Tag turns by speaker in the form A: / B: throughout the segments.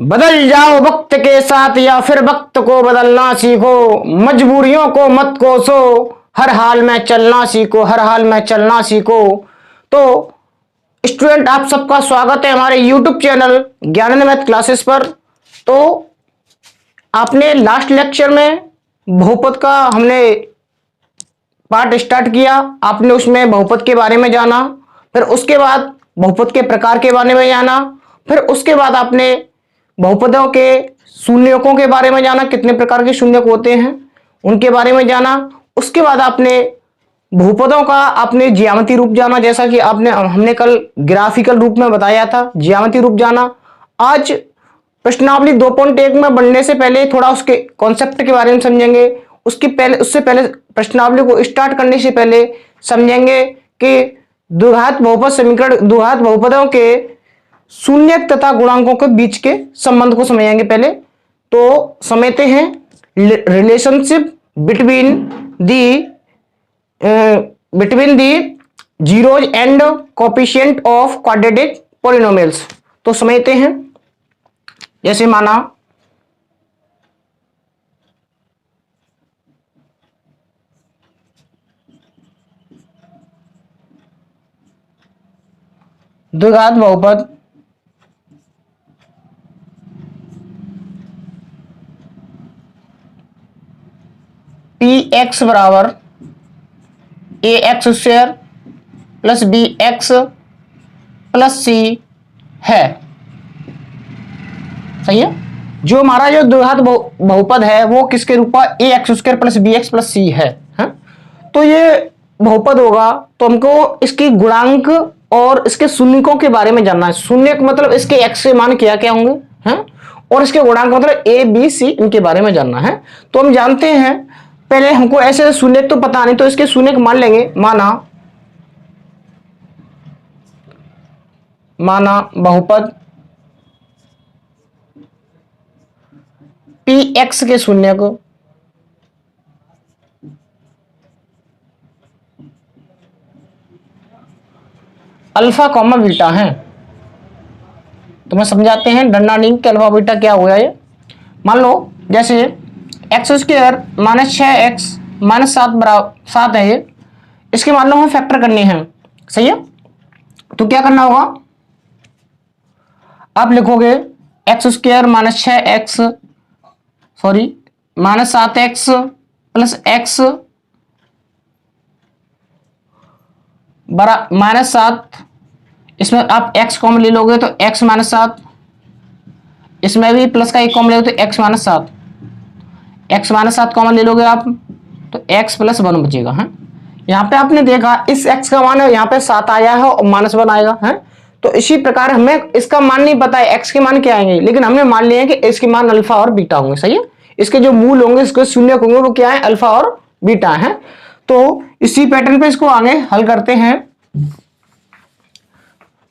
A: बदल जाओ वक्त के साथ या फिर वक्त को बदलना सीखो। मजबूरियों को मत कोसो, हर हाल में चलना सीखो, हर हाल में चलना सीखो। तो स्टूडेंट, आप सबका स्वागत है हमारे YouTube channel Gyanand math classes पर। तो आपने लास्ट लेक्चर में बहुपद का हमने पार्ट स्टार्ट किया, आपने उसमें बहुपद के बारे में जाना, फिर उसके बाद बहुपद के प्रकार के बारे में जाना, फिर उसके बाद आपने बहुपदों के शून्यकों के बारे में जाना, कितने प्रकार के शून्यक होते हैं उनके बारे में जाना। उसके बाद आपने बहुपदों का आपने ज्यामितीय रूप जाना, जैसा कि हमने कल ग्राफिकल रूप में बताया था, ज्यामितीय रूप जाना। आज प्रश्नावली 2.1 में बढ़ने से पहले थोड़ा उसके कॉन्सेप्ट के बारे में समझेंगे। उससे पहले प्रश्नावली को स्टार्ट करने से पहले समझेंगे कि द्विघात बहुपद समीकरण, द्विघात बहुपदों के शून्यक तथा गुणांकों के बीच के संबंध को समझेंगे। पहले तो समझते हैं relationship between the zeros and coefficient of quadratic polynomials. तो समझते हैं, जैसे माना द्विघात बहुपद पी एक्स बराबर a x square plus b x plus c है। सही है। जो हमारा जो द्विघात बहुपद है वो किसके रूप में, a x square plus b x plus c है। तो ये बहुपद होगा, तो हमको इसकी गुणांक और इसके शून्यकों के बारे में जानना है। शून्यक मतलब इसके एक्स के मान क्या क्या होंगे हैं, और इसके गुणांक मतलब ए बी सी, इनके बारे में जानना है। तो हम जानते हैं, पहले हमको ऐसे शून्यक तो पता नहीं, तो इसके शून्यक मान लेंगे। माना बहुपद पी एक्स के शून्यक अल्फा कॉमा बीटा है। तो मैं समझाते हैं डंडा नीम के अल्फा बीटा क्या हुआ ये। मान लो जैसे x square minus 6x minus 7 बराबर 7 है ये, इसके मान लो हमें फैक्टर करने हैं। सही है। तो क्या करना होगा, आप लिखोगे x square minus 6x minus 7x plus x बरा माइनस 7, इसमें आप x कॉमन ले लोगे तो x माइनस 7, इसमें भी प्लस का एक कॉमन ले तो x minus 7, x minus 7 common ले लोगे आप तो x प्लस 1 बचेगा। है यहाँ पे आपने देखा इस x का मान है, यहाँ पे 7 आया है और माइनस 1 आएगा। है तो इसी प्रकार हमें इसका मान नहीं पता है x के मान क्या आएंगे, लेकिन हमने मान लिया है कि इसके मान अल्फा और बीटा होंगे। सही है। इसके जो मूल होंगे, इसके शून्य होंगे, वो क्या है, अल्फा और बीटा है। तो इसी पैटर्न पे इसको आगे हल करते हैं।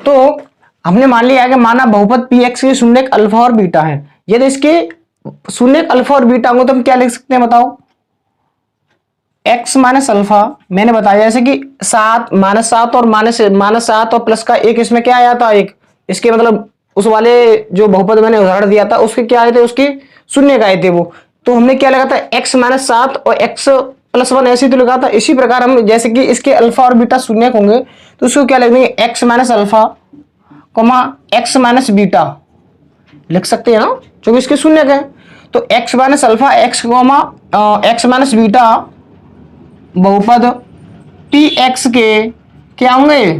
A: तो हमने मान लिया है कि माना बहुपद पी एक्स के शून्यक अल्फा और बीटा है। यदि इसके शून्यक अल्फा और बीटा होंगे तो हम क्या लिख सकते हैं बताओ, x माइनस अल्फा। मैंने बताया जैसे कि 7 माइनस 7 और माइनस 7 और प्लस का एक, इसमें क्या आया था एक, इसके मतलब उस वाले जो बहुपद मैंने उदाहरण दिया था उसके क्या आए थे, उसके शून्य का आए थे वो। तो हमने क्या लगा था, x माइनस 7 और x प्लस 1 ऐसे तो लगा था। इसी प्रकार हम जैसे कि इसके अल्फा और बीटा शून्य होंगे तो उसको क्या लिख देंगे, x minus alpha coma x minus beta लिख सकते हैं ना, क्योंकि इसके शून्य है। तो x minus alpha x comma x minus beta बहुपद टी एक्स के क्या होंगे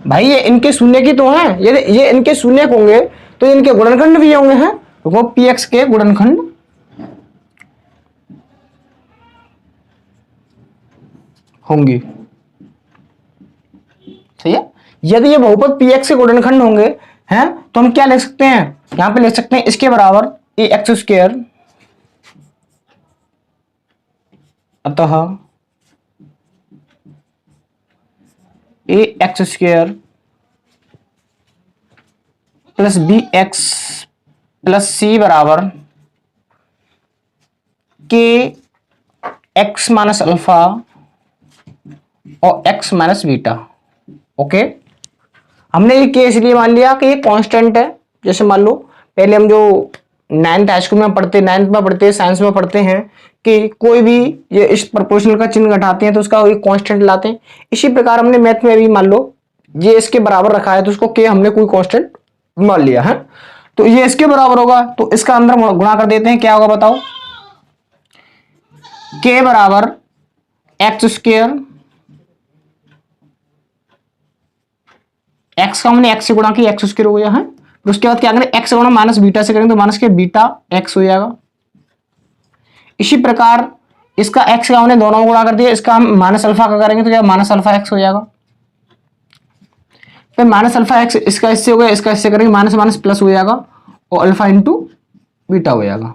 A: भाई, ये इनके शून्य की तो है, ये इनके शून्य होंगे तो इनके गुणनखंड भी होंगे। हैं तो पी एक्स के गुणनखंड होंगे। सही है। यदि ये बहुपद पी एक्स के गुणनखंड होंगे हैं तो हम क्या लिख सकते हैं, यहां पे लिख सकते हैं इसके बराबर ए एक्स स्क्वायर, अतः a x square plus b x plus c बराबर के एक्स माइनस अल्फा और x माइनस बीटा। ओके, हमने ये के इसलिए मान लिया कि ये कांस्टेंट है। जैसे मान लो पहले हम जो 9th हाई स्कूल में पढ़ते, 9th में पढ़ते, साइंस में पढ़ते हैं कि कोई भी ये इस प्रोपोर्शनल का चिन्ह घटाते हैं तो उसका एक कांस्टेंट लाते हैं। इसी प्रकार हमने मैथ में भी मान लो ये इसके बराबर रखा है तो उसको के हमने कोई कांस्टेंट मान लिया है, तो ये इसके बराबर होगा तो इसका अंदर गुणा कर देते हैं। क्या होगा बताओ? के बराबर एक्स स्क्वायर, एक्स का हमने एक्स से गुणा किया, एक्स स्क्वायर हो गया है। फिर उसके बाद क्या करें? एक्स गुणा माइनस बीटा से करेंगे तो माइनस के बीटा एक्स हो जाएगा। इसी प्रकार इसका एक्स का हमने दोनों गुणा कर दिया, इसका हम माइनस अल्फा का करेंगे तो क्या माइनस अल्फा एक्स हो जाएगा। फिर माइनस अल्फा एक्स इसका इससे हो गया, इसका इससे करेंगे माइनस माइनस प्लस हो जाएगा और अल्फा इंटू बीटा हो जाएगा।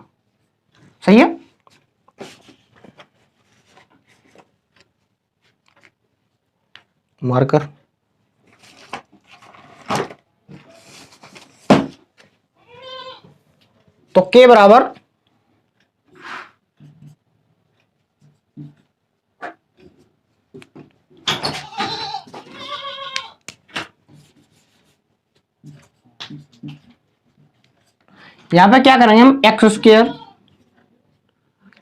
A: सही है। मार्कर तो के बराबर यहां पे क्या करेंगे हम एक्स स्क्वायर,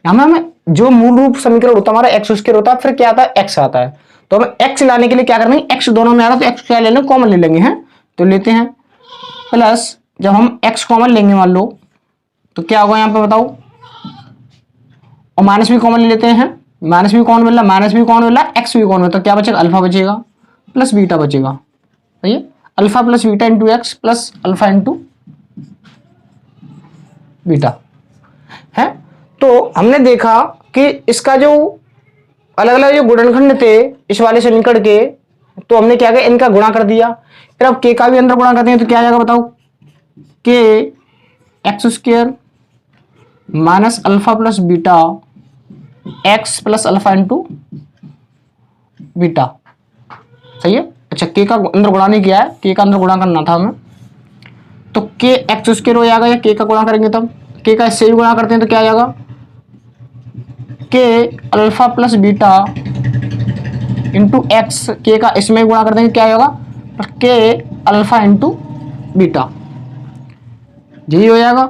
A: यहां में हमें जो मूल रूप समीकरण होता है हमारा एक्स स्क्वायर होता है, फिर क्या आता है एक्स आता है। तो हमें एक्स लाने के लिए क्या करेंगे? एक्स दोनों में आ रहा तो एक्स क्या ले लेंगे? कॉमन ले लेंगे हैं, तो लेते हैं प्लस जब हम एक्स कॉमन लेंगे मान लो तो क्या होगा यहां पे बताओ, और माइनस भी कॉमन ले लेते हैं, माइनस भी कॉमन मिल रहा, माइनस भी कॉमन मिल रहा, एक्स भी कॉमन मिल रहा, तो क्या बचेगा? अल्फा बचेगा प्लस बीटा बचेगा। सही है। Alpha plus beta into x plus alpha into beta है। तो हमने देखा कि इसका जो अलग अलग जो गुणनखंड थे इस वाले समीकरण के, तो हमने क्या किया? इनका गुणा कर दिया। फिर अब के का भी अंदर गुणा करते हैं तो क्या आ जाएगा बताओ? के x square minus alpha plus beta x plus alpha into beta. सही है। अच्छा, के का अंदर गुणा नहीं किया है, के का अंदर गुणा करना था हमें, तो के एक्स स्क्वायर हो जाएगा या के का गुणा करेंगे तब, के का इससे भी गुणा करते हैं तो क्या आ जाएगा? के alpha plus beta into x, के का इसमें गुणा कर देंगे क्या होगा? के अल्फा इंटू बीटा, यही हो जाएगा।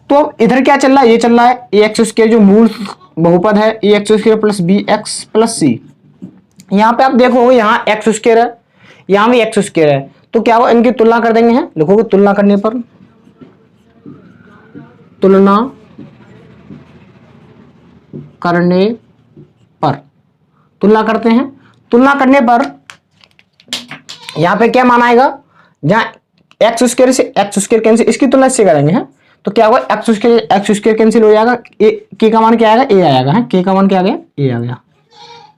A: तो अब इधर क्या चल रहा है? ये चल रहा है ए एक्स स्क्वायर जो मूल बहुपद है, a x square plus b x plus c. यहाँ पे आप देखोगे यहाँ एक्स स्क्वायर है, यहाँ भी एक्स स्क्वायर है, तो क्या होगा? इनकी तुलना कर देंगे हैं, लिखोगे तुलना करने पर, तुलना करने पर, तुलना करते हैं, तुलना करने पर यहां पे क्या मान आएगा? जहां एक्स स्क्वायर से एक्स स्क्वायर कैंसिल, इसकी तुलना इससे करेंगे हैं तो क्या होगा? एक्स स्क्वायर कैंसिल हो जाएगा, ए के का मान क्या आएगा? ए आएगा है, के का मान क्या आ गया? ए आ गया।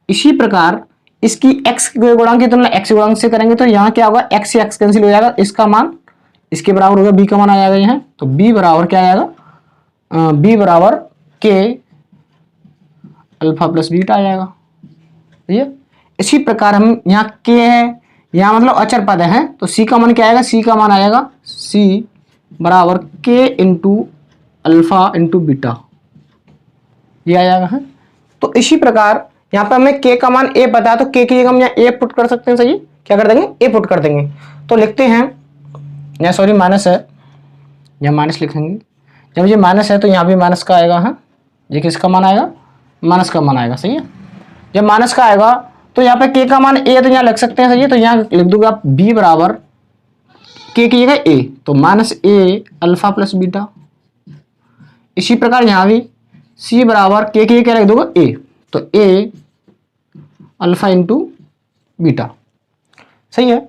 A: इसी प्रकार इसकी एक्स के गुणांक की तुलना एक्स गुणांक से करेंगे तो यहाँ क्या होगा? एक्स से एक्स कैंसिल हो जाएगा, इसका मान इसके बराबर होगा, बी का मान आ जाएगा यहाँ, तो बी बराबर क्या आएगा? बी बराबर के अल्फा प्लस बीटा आ जाएगा। ठीक है। इसी प्रकार हम यहाँ के है, यहाँ मतलब अचर पद है, तो सी का मान क्या आएगा? सी का मान आएगा सी बराबर के इंटू अल्फा इंटू बीटा, ये आ जाएगा है। तो इसी प्रकार यहाँ पर हमें के का मान ए पता है तो के की जगह हम यहाँ ए पुट कर सकते हैं। सही, क्या कर देंगे? ए पुट कर देंगे। तो लिखते हैं यहाँ, सॉरी माइनस है, यहाँ माइनस लिखेंगे, जब ये माइनस है तो यहाँ भी माइनस का आएगा है, ये किसका मान आएगा? माइनस का मान आएगा। सही है। जब माइनस का आएगा तो यहाँ पे के का मान ए तो यहाँ लिख सकते हैं। सही है। तो यहाँ लिख दोगे आप बी बराबर के की जगह ए, तो माइनस ए अल्फा प्लस बीटा। इसी प्रकार यहाँ भी सी बराबर के की क्या लिख दोगे? ए, तो ए अल्फा इंटू बीटा। सही है।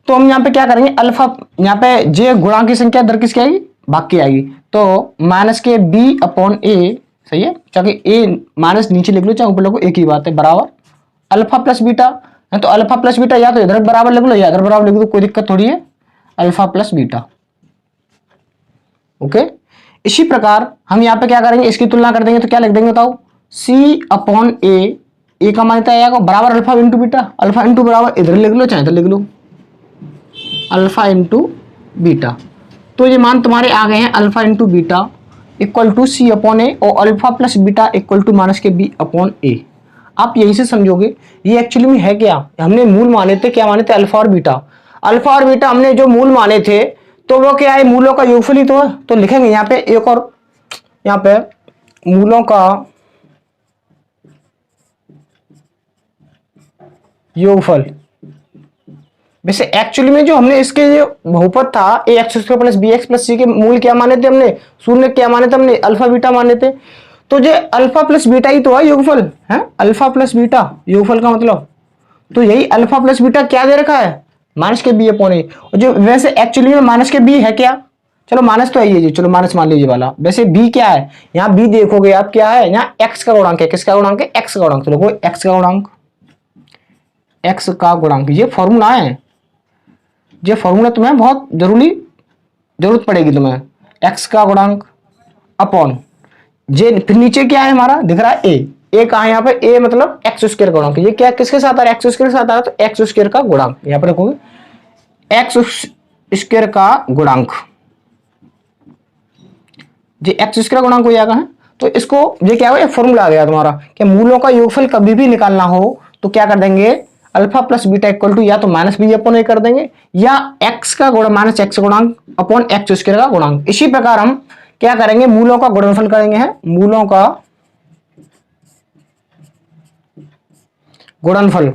A: तो हम यहाँ पे क्या करेंगे? अल्फा यहाँ पे जे गुणांक की संख्या दर किसकी आएगी? भाग की आएगी, तो माइनस के बी अपॉन ए। सही है। चाहे ए माइनस नीचे लिख लो चाहे ऊपर लिखो, एक ही बात है, बराबर अल्फा प्लस बीटा है, तो अल्फा प्लस बीटा या तो इधर बराबर लिख लो या इधर बराबर लिख दो, कोई दिक्कत थोड़ी है, अल्फा प्लस बीटा। ओके। इसी प्रकार हम यहाँ पे क्या करेंगे? इसकी तुलना कर देंगे तो क्या लिख देंगे बताओ? सी अपॉन ए, ए का मान आएगा बराबर alpha into beta, alpha into बराबर इधर लिख लो चाहे तो लिख लो अल्फा इंटू बीटा। तो ये मान तुम्हारे आ गए हैं alpha into beta equal to c upon a, और alpha plus beta equal to minus के बी अपॉन ए। आप यही से समझोगे ये एक्चुअली में है क्या? हमने मूल माने थे, क्या माने थे? अल्फा और बीटा। अल्फा और बीटा हमने जो मूल माने थे तो वो क्या है, मूलों का योगफल ही तो है। तो लिखेंगे यहाँ पे एक और, यहाँ पे मूलों का योगफल। वैसे एक्चुअली में जो हमने इसके जो बहुपद था a x square plus b x plus c के मूल क्या माने थे हमने, शून्य क्या माने थे हमने, अल्फा बीटा माने थे। तो जो अल्फा प्लस बीटा ही तो है योगफल है, अल्फा प्लस बीटा योगफल का मतलब। तो यही अल्फा प्लस बीटा क्या दे रखा है, माइनस के बी अपॉन ए। और जो वैसे एक्चुअली में माइनस के बी है क्या, चलो माइनस तो है ये जी, चलो माइनस मान लीजिए वाला। वैसे बी क्या है, यहाँ बी देखोगे आप क्या है, यहाँ एक्स का गुणांक है। किसका गुणांक है, एक्स का गुणांक। तो देखो एक्स का गुणांक, एक्स का गुणांक, ये फॉर्मूला है, ये फॉर्मूला तुम्हें बहुत जरूरत पड़ेगी तुम्हें। एक्स का गुणांक अपॉन जे, फिर नीचे क्या है हमारा दिख रहा है ए कहा है यहाँ पे, ए मतलब एक्स स्क्वायर गुणांक। ये क्या किसके साथ आ रहा है, एक्स स्क्वायर के साथ आ रहा है, तो एक्स स्क्वायर का गुणांक यहाँ पे रखोगे, एक्स स्क्वायर का गुणांक, ये एक्स स्क्वायर गुणांक हो जाएगा है। तो इसको ये क्या होगा, एक फॉर्मूला आ गया तुम्हारा कि मूलों का योगफल कभी भी निकालना हो तो क्या कर देंगे, alpha plus beta equal to या तो माइनस बी अपॉन ए कर देंगे, या एक्स का गुणा माइनस एक्स गुणांक अपॉन एक्स स्क्वायर का गुणांक। इसी प्रकार हम क्या करेंगे, मूलों का गुणनफल करेंगे, है मूलों का गुणनफल।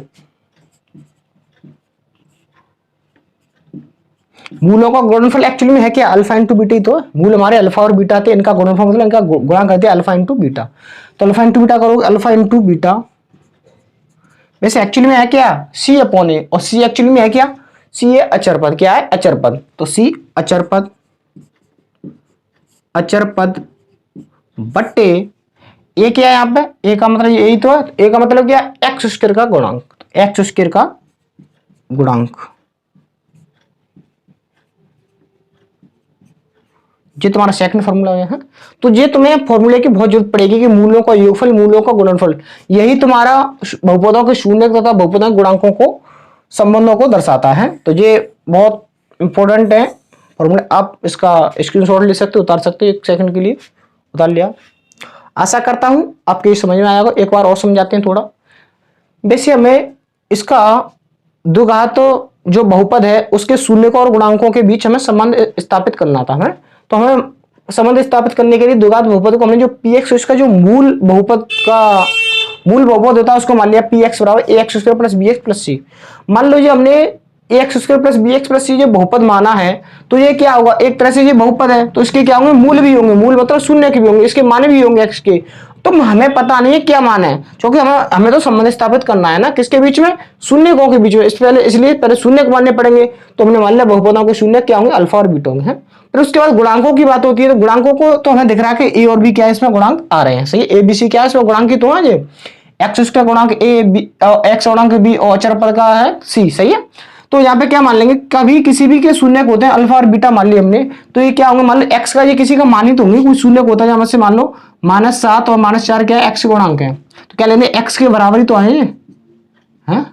A: मूलों का गुणनफल एक्चुअली में है क्या, अल्फा इंटू बीटा ही तो है। मूल हमारे अल्फा और बीटा थे, इनका गुणनफल मतलब इनका गुणा करते हैं अल्फा इंटू बीटा। तो अल्फा इंटू बीटा करोगे, अल्फा इंटू बीटा वैसे एक्चुअली में है क्या, सी अपॉन ए, और सी एक्चुअली में है क्या, सी है अचर पद, क्या है अचर पद। तो सी अचर पद, अचर पद बट्टे ए क्या है यहाँ पे, ए का मतलब यही तो है, ए का मतलब क्या, एक्स स्क्वायर का गुणांक, एक्स स्क्वायर का गुणांक। ये तुम्हारा सेकंड फॉर्मूला है। तो ये तुम्हें फॉर्मूले की बहुत जरूरत पड़ेगी कि मूलों का योगफल, मूलों का गुणनफल, यही तुम्हारा बहुपदों के शून्य तथा बहुपदों के गुणांकों को, संबंधों को दर्शाता है। तो ये बहुत इंपॉर्टेंट है फॉर्मूला। आप इसका स्क्रीनशॉट ले सकते हो, उतार सकते हो, एक सेकंड के लिए उतार लिया। आशा करता हूं आपके समझ में आएगा। एक बार और समझाते हैं थोड़ा। वैसे हमें इसका द्विघात जो बहुपद है उसके शून्य और गुणांकों के बीच हमें संबंध स्थापित करना था है। तो हमें संबंध स्थापित करने के लिए द्विघात बहुपद को हमने जो पी एक्स, इसका जो मूल बहुपद का मूल बहुपद होता है उसको मान लिया पी एक्स बराबर a x square plus b x plus c. मान लो जी हमने a x square plus b x plus c जो बहुपद माना है, तो ये क्या होगा, एक तरह से ये बहुपद है तो इसके क्या होंगे, मूल भी होंगे, मूल मतलब शून्य के भी होंगे, इसके मान भी होंगे एक्स के। तो हमें पता नहीं है क्या मान है, क्योंकि हमें तो संबंध स्थापित करना है ना, किसके बीच में, शून्यकों के बीच में। इसलिए पहले शून्य को मानने पड़ेंगे। तो हमने मान लिया बहुपदों के शून्य क्या होंगे, अल्फा और बीटा होंगे। फिर उसके बाद गुणांकों की बात होती है, तो गुणांकों को तो हमें दिख रहा है कि ए और बी क्या है, इसमें गुणांक आ रहे हैं, सही है। ए बी सी क्या है, इसमें गुणांक ही तो है, ये एक्स स्क्वायर गुणांक ए बी, एक्स गुणांक बी और अचर पद का है सी, सही है। तो यहाँ पे क्या मान लेंगे, कभी किसी भी के शून्य होते हैं, अल्फा और बीटा मान लिया हमने, तो ये क्या होंगे, मान लो एक्स का ये किसी का मान ही तो होंगे, कोई शून्य होता है जहां से मान लो -7 और -4 क्या है, एक्स गुणांक है। तो क्या लेंगे, एक्स के बराबर ही तो आए हैं।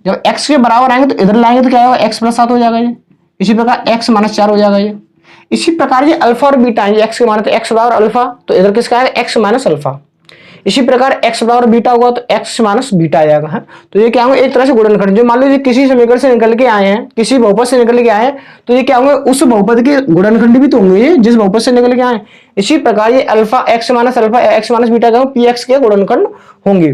A: जब एक्स के बराबर आएंगे तो इधर लाएंगे तो क्या होगा, एक्स प्लस 7 हो जाएगा ये। इसी प्रकार एक्स -4 हो जाएगा ये। इसी प्रकार ये अल्फा और बीटा है, एक्स के मान तो एक्स बराबर अल्फा, तो इधर किसका है, एक्स माइनस अल्फा। इसी प्रकार एक्स बराबर बीटा होगा तो एक्स माइनस बीटा आ जाएगा है। तो ये क्या होंगे, एक तरह से गुणनखंड। जो मान लो किसी समीकरण से निकल के आए हैं, किसी बहुपद से निकल के आए हैं, तो ये क्या होंगे, उस बहुपद के गुणनखंड भी तो होंगे ये, जिस बहुपद से निकल के आए। इसी प्रकार ये alpha x minus alpha x minus beta का पी एक्स के गुणनखंड होंगे,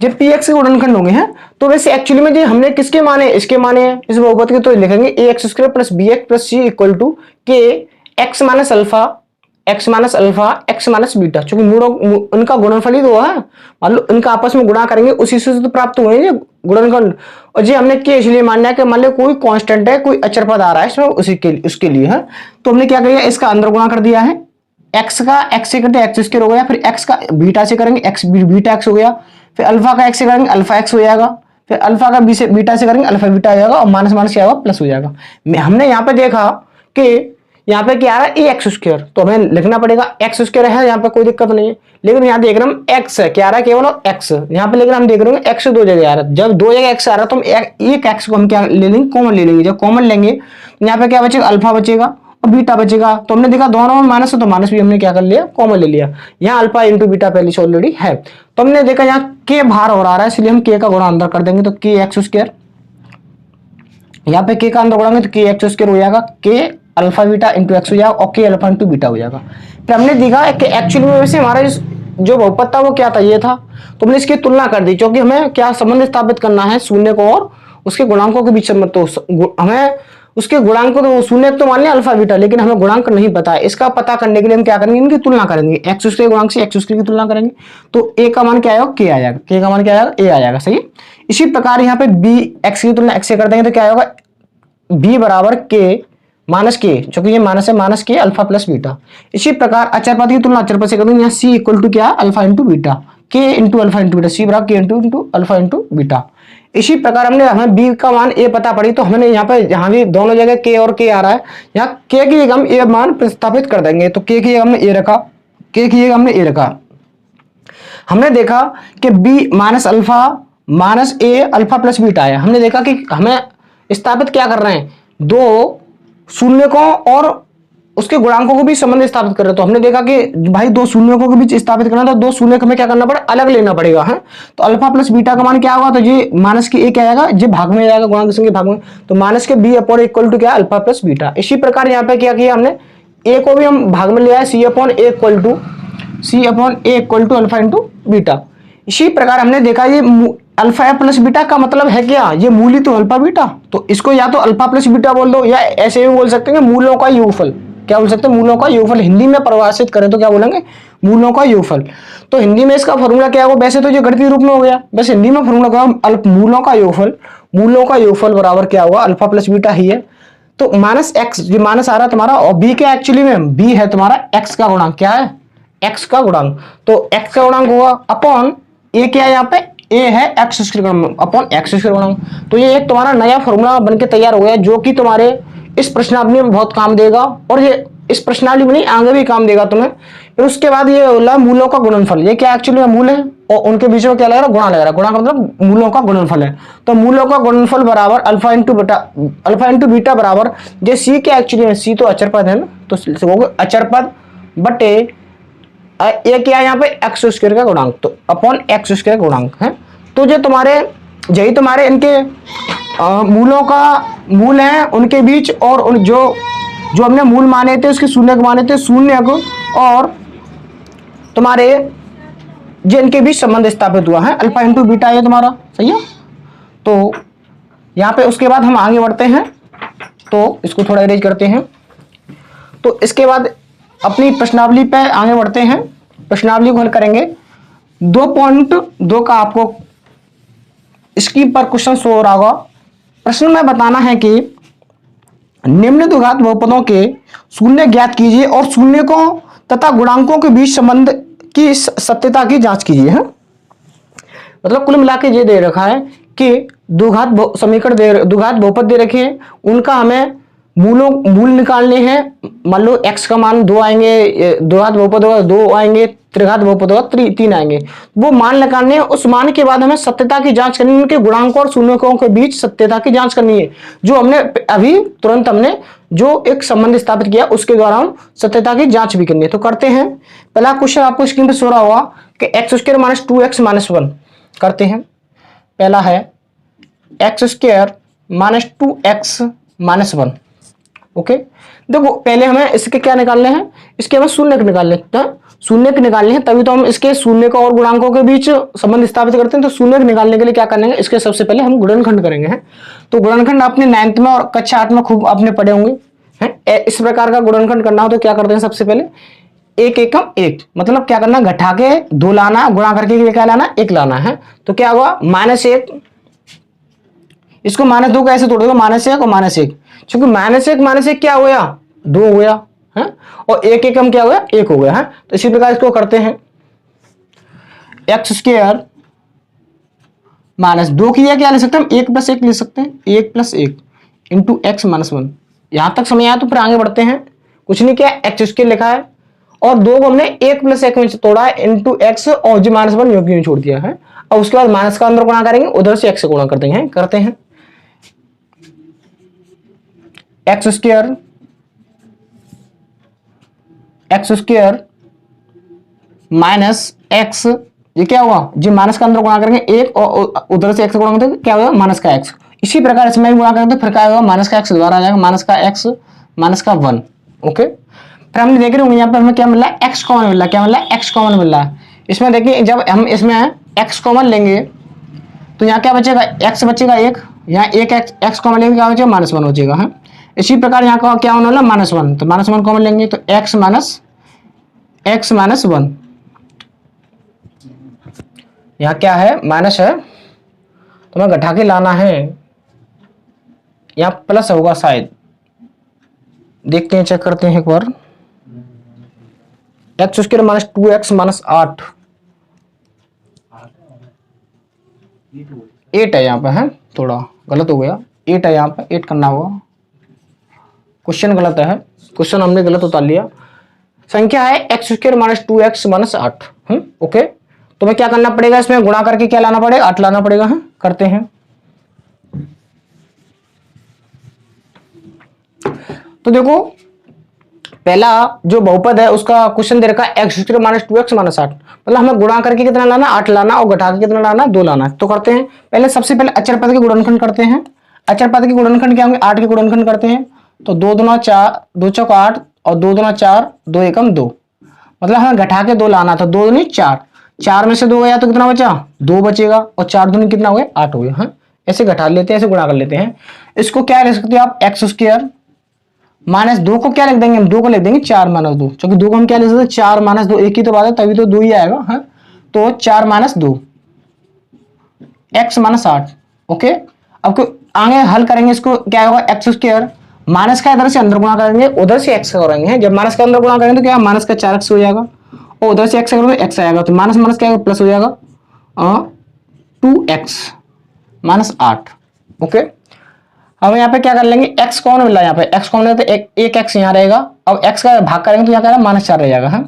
A: जब पी एक्स के गुणनखंड होंगे हैं। तो वैसे एक्चुअली में जो हमने किसके माने, इसके माने हैं इस बहुपद के, तो लिखेंगे a x square plus b x plus c equal to k x minus alpha x minus alpha x minus beta. चूंकि उनका गुणनफल ही तो है, मान लो इनका आपस में गुणा करेंगे उसी से तो प्राप्त हुए हैं गुणनखंड। और जी हमने के इसलिए मानना है कि मान लो कोई कांस्टेंट है, कोई अचर पद आ रहा है इसमें, उसके लिए है। तो हमने क्या किया, इसका अंदर गुणा कर दिया है, एक्स का एक्स से करते एक्स स्क्वायर हो गया, फिर एक्स का बीटा से करेंगे एक्स बीटा एक्स हो गया, फिर अल्फा का एक्स से करेंगे अल्फा एक्स हो जाएगा, फिर अल्फा का बी से बीटा से करेंगे अल्फा बीटा आ जाएगा, और माइनस माइनस क्या होगा, प्लस हो जाएगा। हमने यहाँ पे देखा कि यहाँ पे क्या आ रहा है, ए एक्स स्क्वायर, तो हमें लिखना पड़ेगा एक्स स्क्वायर है, यहाँ पे कोई दिक्कत नहीं है। लेकिन यहाँ देख रहे हम एक्स है, क्या आ रहा है, केवल एक्स यहाँ पे, लेकिन हम देख रहे हैं एक्स 2 जगह आ रहा है। जब 2 जगह एक्स आ रहा है तो हम एक एक्स को हम क्या ले लेंगे, कॉमन ले लेंगे। जब कॉमन लेंगे यहाँ पे क्या बचेगा, अल्फा बचेगा और बीटा बचेगा। तो हमने देखा दोनों में माइनस है, तो माइनस भी हमने क्या कर लिया, कॉमन ले लिया। यहाँ अल्फा इंटू बीटा पहले से ऑलरेडी है। तो हमने देखा यहाँ के बाहर हो रहा है, इसलिए हम के का गुणा अंदर कर देंगे, तो के एक्स स्क्वायर यहाँ पे के का अंदर गुणांक है तो के एक्स स्क्वायर हो जाएगा, के अल्फा बीटा इंटू एक्स हो जाएगा और के अल्फा इंटू बीटा हो जाएगा। फिर हमने देखा कि एक्चुअली में वैसे हमारा जो बहुपद था वो क्या था, ये था। तो हमने इसकी तुलना कर दी, क्योंकि हमें क्या संबंध स्थापित करना है, शून्य को और उसके गुणांकों के बीच संबंध। तो हमें उसके गुणांक तो शून्य तो मान लिया अल्फा बीटा, लेकिन हमें गुणांक नहीं पता है। इसका पता करने के लिए हम क्या करेंगे, इनकी तुलना करेंगे, एक्स स्क्वायर गुणांक से एक्स स्क्वायर की तुलना करेंगे। तो ए का मान क्या आएगा, के आ जाएगा, के का मान क्या आएगा, ए आ जाएगा, सही। इसी प्रकार यहाँ पे बी एक्स की तुलना एक्स से कर देंगे तो क्या होगा, बी बराबर के माइनस के, क्योंकि ये माइनस है, माइनस के अल्फा प्लस बीटा। इसी प्रकार अचर पद की तुलना अचर पद से कर देंगे, यहाँ सी इक्वल टू क्या, अल्फा इंटू बीटा, के इंटू अल्फा इंटू बीटा, सी बराबर के इंटू अल्फा इंटू बीटा। इसी प्रकार हमें बी का मान ए पता पड़ी, तो हमने यहाँ पे यहाँ भी दोनों जगह के और के आ रहा है, यहाँ के की जगह हम ए मान प्रतिस्थापित कर देंगे। तो के की जगह हमने ए रखा, के की जगह हमने ए रखा। हमने देखा कि बी माइनस अल्फा माइनस ए अल्फा प्लस बीटा है। हमने देखा कि हमें स्थापित क्या कर रहे हैं, दो शून्यकों और उसके गुणांकों को भी संबंध स्थापित कर रहे हैं। तो हमने देखा कि भाई दो शून्यकों के बीच स्थापित करना, तो दो शून्य हमें क्या करना पड़ेगा, अलग लेना पड़ेगा है। तो अल्फा प्लस बीटा का मान क्या होगा, तो ये माइनस के ए क्या आएगा, ये भाग में जाएगा, गुणांक संख्या भाग में, तो माइनस के बी अपॉन इक्वल टू क्या, अल्फा प्लस बीटा। इसी प्रकार यहाँ पे क्या किया हमने, ए को भी हम भाग में ले आए, c upon a equal to alpha into beta. इसी प्रकार हमने देखा ये अल्फा प्लस बीटा का मतलब है क्या, ये मूल ही तो अल्फा बीटा। तो इसको या तो अल्फा प्लस बीटा बोल दो, या ऐसे भी बोल सकते हैं मूलों का योगफल। क्या बोल सकते हैं, मूलों का योगफल। हिंदी में परिभाषित करें तो क्या बोलेंगे, मूलों का योगफल। तो हिंदी में इसका फॉर्मूला क्या होगा, वैसे तो ये गणितीय रूप में हो गया, बस हिंदी में फॉर्मूला क्या होगा, मूलों का योगफल। मूलों का योगफल बराबर क्या होगा, अल्फा प्लस बीटा ही है। तो माइनस एक्स, ये माइनस आ रहा है तुम्हारा, और बी क्या एक्चुअली में, बी है तुम्हारा एक्स का गुणांक, क्या है, एक्स का गुणांक। तो एक्स का गुणांक होगा अपॉन ए, क्या है यहाँ पे, ए है एक्स स्क्वायर गुणांक अपॉन एक्स स्क्वायर गुणांक। तो ये एक तुम्हारा नया फॉर्मूला बनके तैयार हो गया, जो कि तुम्हारे इस प्रश्नावली में बहुत काम देगा, और ये इस प्रश्नावली में नहीं आगे भी काम देगा तुम्हें। फिर उसके बाद ये होला मूलों का गुणनफल, ये क्या एक्चुअली में मूल है और उनके बीच में क्या लग रहा है, गुणा लग रहा है। गुणा का मतलब मूलों का गुणनफल है। तो मूलों का गुणनफल बराबर अल्फा इंटू बीटा बराबर, ये सी क्या एक्चुअली में, सी तो अचर पद है ना, तो अचर पद बटे ये क्या है यहाँ पे, एक्स स्क्वायर का गुणांक, तो अपॉन एक्स स्क्वायर गुणांक है। तो जो तुम्हारे यही तुम्हारे इनके मूलों का मूल है उनके बीच, और जो हमने मूल माने थे उसके शून्य को माने थे, शून्य को और तुम्हारे जो इनके बीच संबंध स्थापित हुआ है, अल्फा इंटू बीटा है तुम्हारा, सही है। तो यहाँ पे उसके बाद हम आगे बढ़ते हैं, तो इसको थोड़ा इरेज करते हैं। तो इसके बाद अपनी प्रश्नावली पे आगे बढ़ते हैं, प्रश्नावली को हल करेंगे। 2.2 का आपको स्क्रीन पर क्वेश्चन शो हो रहा होगा। प्रश्न में बताना है कि निम्न द्विघात बहुपदों के शून्य ज्ञात कीजिए और शून्यकों तथा गुणांकों के बीच संबंध की सत्यता की जांच कीजिए है। मतलब कुल मिला के ये दे रखा है कि द्विघात समीकरण द्विघात बहुपद दे रखे हैं, उनका हमें मूल निकालने हैं। मान लो x का मान 2 आएंगे, द्विघात बहुपद होगा 2 आएंगे, त्रिघात बहुपद होगा 3 आएंगे, वो मान निकालने हैं। उस मान के बाद हमें सत्यता की जांच करनी है, उनके गुणांकों और शून्यकों के बीच सत्यता की जांच करनी है। जो हमने अभी तुरंत हमने जो एक संबंध स्थापित किया उसके द्वारा हम सत्यता की जांच भी करनी है। तो करते हैं। पहला क्वेश्चन आपको स्क्रीन पर शो रहा होगा कि x square minus 2x minus 1 करते हैं। पहला है x square minus 2x minus 1। Okay, देखो पहले हमें इसके क्या निकालने हैं, इसके हमें शून्य निकालने हैं, शून्य निकालने हैं, तभी तो हम इसके शून्य का और गुणांकों के बीच संबंध स्थापित करते हैं। तो शून्य निकालने के लिए क्या करने हैं, इसके सबसे पहले हम गुणनखंड करेंगे हैं। तो गुणनखंड आपने 9th में और कक्षा 8 में खूब आपने पढ़े होंगे हैं। इस प्रकार का गुणनखंड करना हो तो क्या करते हैं, सबसे पहले एक एकम एक, मतलब क्या करना, घटा के 2 लाना, गुणा करके क्या लाना, 1 लाना है। तो क्या हुआ, -1, इसको -2 कैसे तोड़ेगा, -1 और -1, क्योंकि -1 क्या हो गया, 2 हो गया है, और एक एकम क्या हो गया, 1 हो गया है। तो इसी प्रकार इसको करते हैं, एक्स स्क्वायर -2 की क्या ले सकते हैं हम, 1 + 1 ले सकते हैं, 1 + 1 इंटू एक्स -1। यहां तक समझ आया। तो फिर आगे बढ़ते हैं, कुछ नहीं किया, एक्स स्क्वायर लिखा है और 2 को हमने 1 + 1 में तोड़ा है इंटू एक्स, और जो -1 यूं क्यों छोड़ दिया है। और उसके बाद माइनस का अंदर गुणा करेंगे, उधर से एक्स से गुणा कर देंगे, करते हैं। एक्स स्क्वायर माइनस एक्स, ये क्या हुआ, जी माइनस का अंदर गुणा करेंगे 1 और उधर से एक्स गुणा करेंगे, क्या होगा, माइनस का एक्स इसी प्रकार इसमें भी गुणा करेंगे तो फिर क्या होगा, माइनस का एक्स दोबारा आ जाएगा, माइनस का एक्स माइनस का 1। ओके, फिर हमने देख रहे होंगे यहाँ पे हमें क्या मिला, एक्स कॉमन मिला, क्या मिला, एक्स कॉमन मिला। इसमें देखिए जब हम इसमें एक्स कॉमन लेंगे तो यहाँ क्या बचेगा, एक्स बचेगा एक, यहाँ एक एक्स कॉमन लेंगे क्या बचेगा, -1 बचेगा है। इसी प्रकार यहाँ का क्या होने वाला, -1, तो -1 कॉमन लेंगे तो एक्स माइनस 1, यहाँ क्या है, माइनस है तो हमें घटा के लाना है, यहाँ प्लस होगा शायद, देखते हैं, चेक करते हैं एक बार। X square minus 2x minus 8 8 है यहाँ पे, है थोड़ा गलत हो गया, 8 है यहाँ पे, 8 करना होगा, क्वेश्चन गलत है, क्वेश्चन हमने गलत उतार लिया। संख्या है x square minus 2x minus 8। Okay, तो हमें क्या करना पड़ेगा, इसमें गुणा करके क्या लाना पड़ेगा, 8 लाना पड़ेगा, है करते हैं। तो देखो पहला जो बहुपद है उसका क्वेश्चन दे रखा है x square minus 2x minus 8, मतलब हमें गुणा करके कितना लाना, 8 लाना, और घटा के कितना लाना, 2 लाना। तो करते हैं, पहले सबसे पहले अचर पद के गुणनखंड करते हैं। अचर पद के गुणनखंड क्या होंगे, 8 के गुणनखंड करते हैं, तो 2 दूना 4, 2 चौक 8 और 2 दूना 4, 2 एकम 2, मतलब हमें घटा के 2 लाना था, 2 दूनी 4, 4 में से 2 गया तो कितना बचा, 2 बचेगा, और 4 दूनी कितना हो गया, 8 हो गया। हाँ, ऐसे घटा लेते हैं, ऐसे गुणा कर लेते हैं। इसको क्या लिख सकते हो आप, एक्स स्क्वायर माइनस 2 को क्या लिख देंगे हम, 2 को लिख देंगे 4 माइनस 2, क्योंकि 2 को हम क्या लिख सकते हैं, 4 माइनस 2, एक ही तो बात है, तभी तो 2 ही आएगा। हाँ, तो 4 माइनस 2 एक्स माइनस 8। ओके, अब आगे हल करेंगे, इसको क्या होगा, एक्स स्क्वायर माइनस का इधर से अंदर गुणा करेंगे, उधर से एक्स करेंगे, जब माइनस का अंदर गुणा करेंगे तो क्या, माइनस का 4x हो जाएगा, और उधर से एक्स करेंगे एक्स आएगा, तो माइनस माइनस क्या होगा, प्लस हो जाएगा, 2x माइनस 8। ओके, अब यहाँ पे क्या कर लेंगे, x कौन मिला, यहाँ पे x कौन मिला, तो एक x यहाँ रहेगा, अब x का भाग करेंगे तो यहाँ क्या -4 रह जाएगा। है,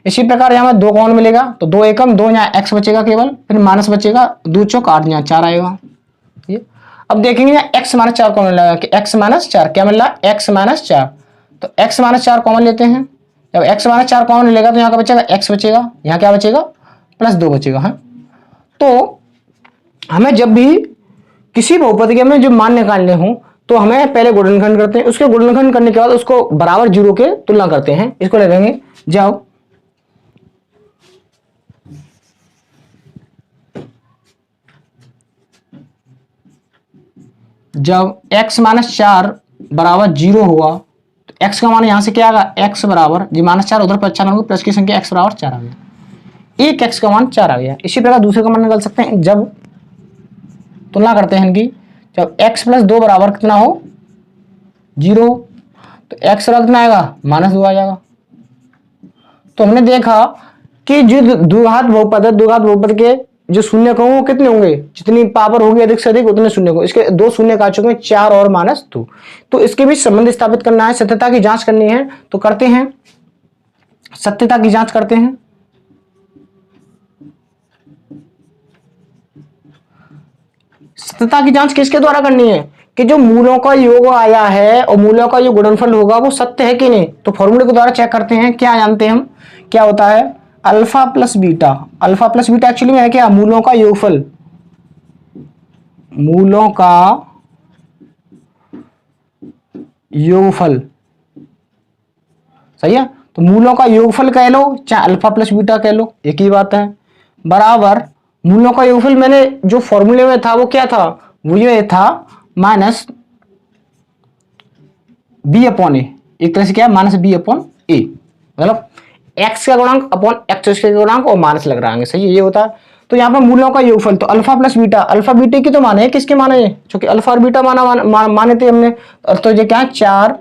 A: इसी प्रकार यहाँ में 2 कौन मिलेगा, तो 2 एकम 2, यहाँ x बचेगा केवल, फिर माइनस बचेगा, 2 चौक 8, यहाँ 4 आएगा। ये अब देखेंगे यहाँ x माइनस 4 कौन मिला, कि x माइनस 4 क्या मिला, x माइनस 4, तो x माइनस 4 कॉमन लेते हैं, जब x माइनस 4 कॉमन लेगा तो यहाँ का बचेगा x बचेगा, यहाँ क्या बचेगा, +2 बचेगा। है, तो हमें जब भी किसी बहुपद के में जो मान निकालने हो तो हमें पहले गुणनखंड करते हैं, उसके गुणनखंड करने के बाद उसको बराबर 0 के तुलना करते हैं। इसको लिखेंगे, जब x माइनस 4 बराबर 0 हुआ तो x का मान यहां से क्या आएगा, x बराबर जी -4, उधर पर 4 होगा, प्लस की संख्या x बराबर 4 आ गया, एक x का मान 4 आ गया। इसी प्रकार दूसरे का मान निकाल सकते हैं, जब तुलना करते हैं इनकी, जब x + 2 बराबर कितना हो, 0, तो x बराबर कितना आएगा, -2 आ जाएगा। तो हमने देखा कि जो द्विघात बहुपद है, द्विघात बहुपद के जो शून्य होंगे वो कितने होंगे, जितनी पावर होगी अधिक से अधिक उतने शून्य होंगे। इसके 2 शून्य आ चुके हैं, 4 और -2, तो इसके बीच संबंध स्थापित करना है, सत्यता की जांच करनी है, तो करते हैं, सत्यता की जांच करते हैं। सत्यता की जांच किसके द्वारा करनी है, कि जो मूलों का योग आया है और मूलों का जो गुणनफल होगा वो सत्य है कि नहीं, तो फॉर्मूले के द्वारा चेक करते हैं। क्या जानते हैं हम, क्या होता है, alpha plus beta, alpha plus beta actually में है क्या, मूलों का योगफल, मूलों का योगफल, सही है, तो मूलों का योगफल कह लो चाहे अल्फा प्लस बीटा कह लो, एक ही बात है, बराबर मूलों का योगफल मैंने जो फॉर्मूले में था वो क्या था, वो ये था माइनस b/a, एक तरह से क्या है, -b/a, मतलब x का गुणांक अपॉन x का गुणांक और माइनस लग रहा है, सही है, ये होता है। तो यहाँ पर मूलों का योगफल, तो alpha plus beta, alpha beta की तो माने है, किसके माने है, क्योंकि अल्फा और बीटा माने थे हमने, तो ये क्या है, 4,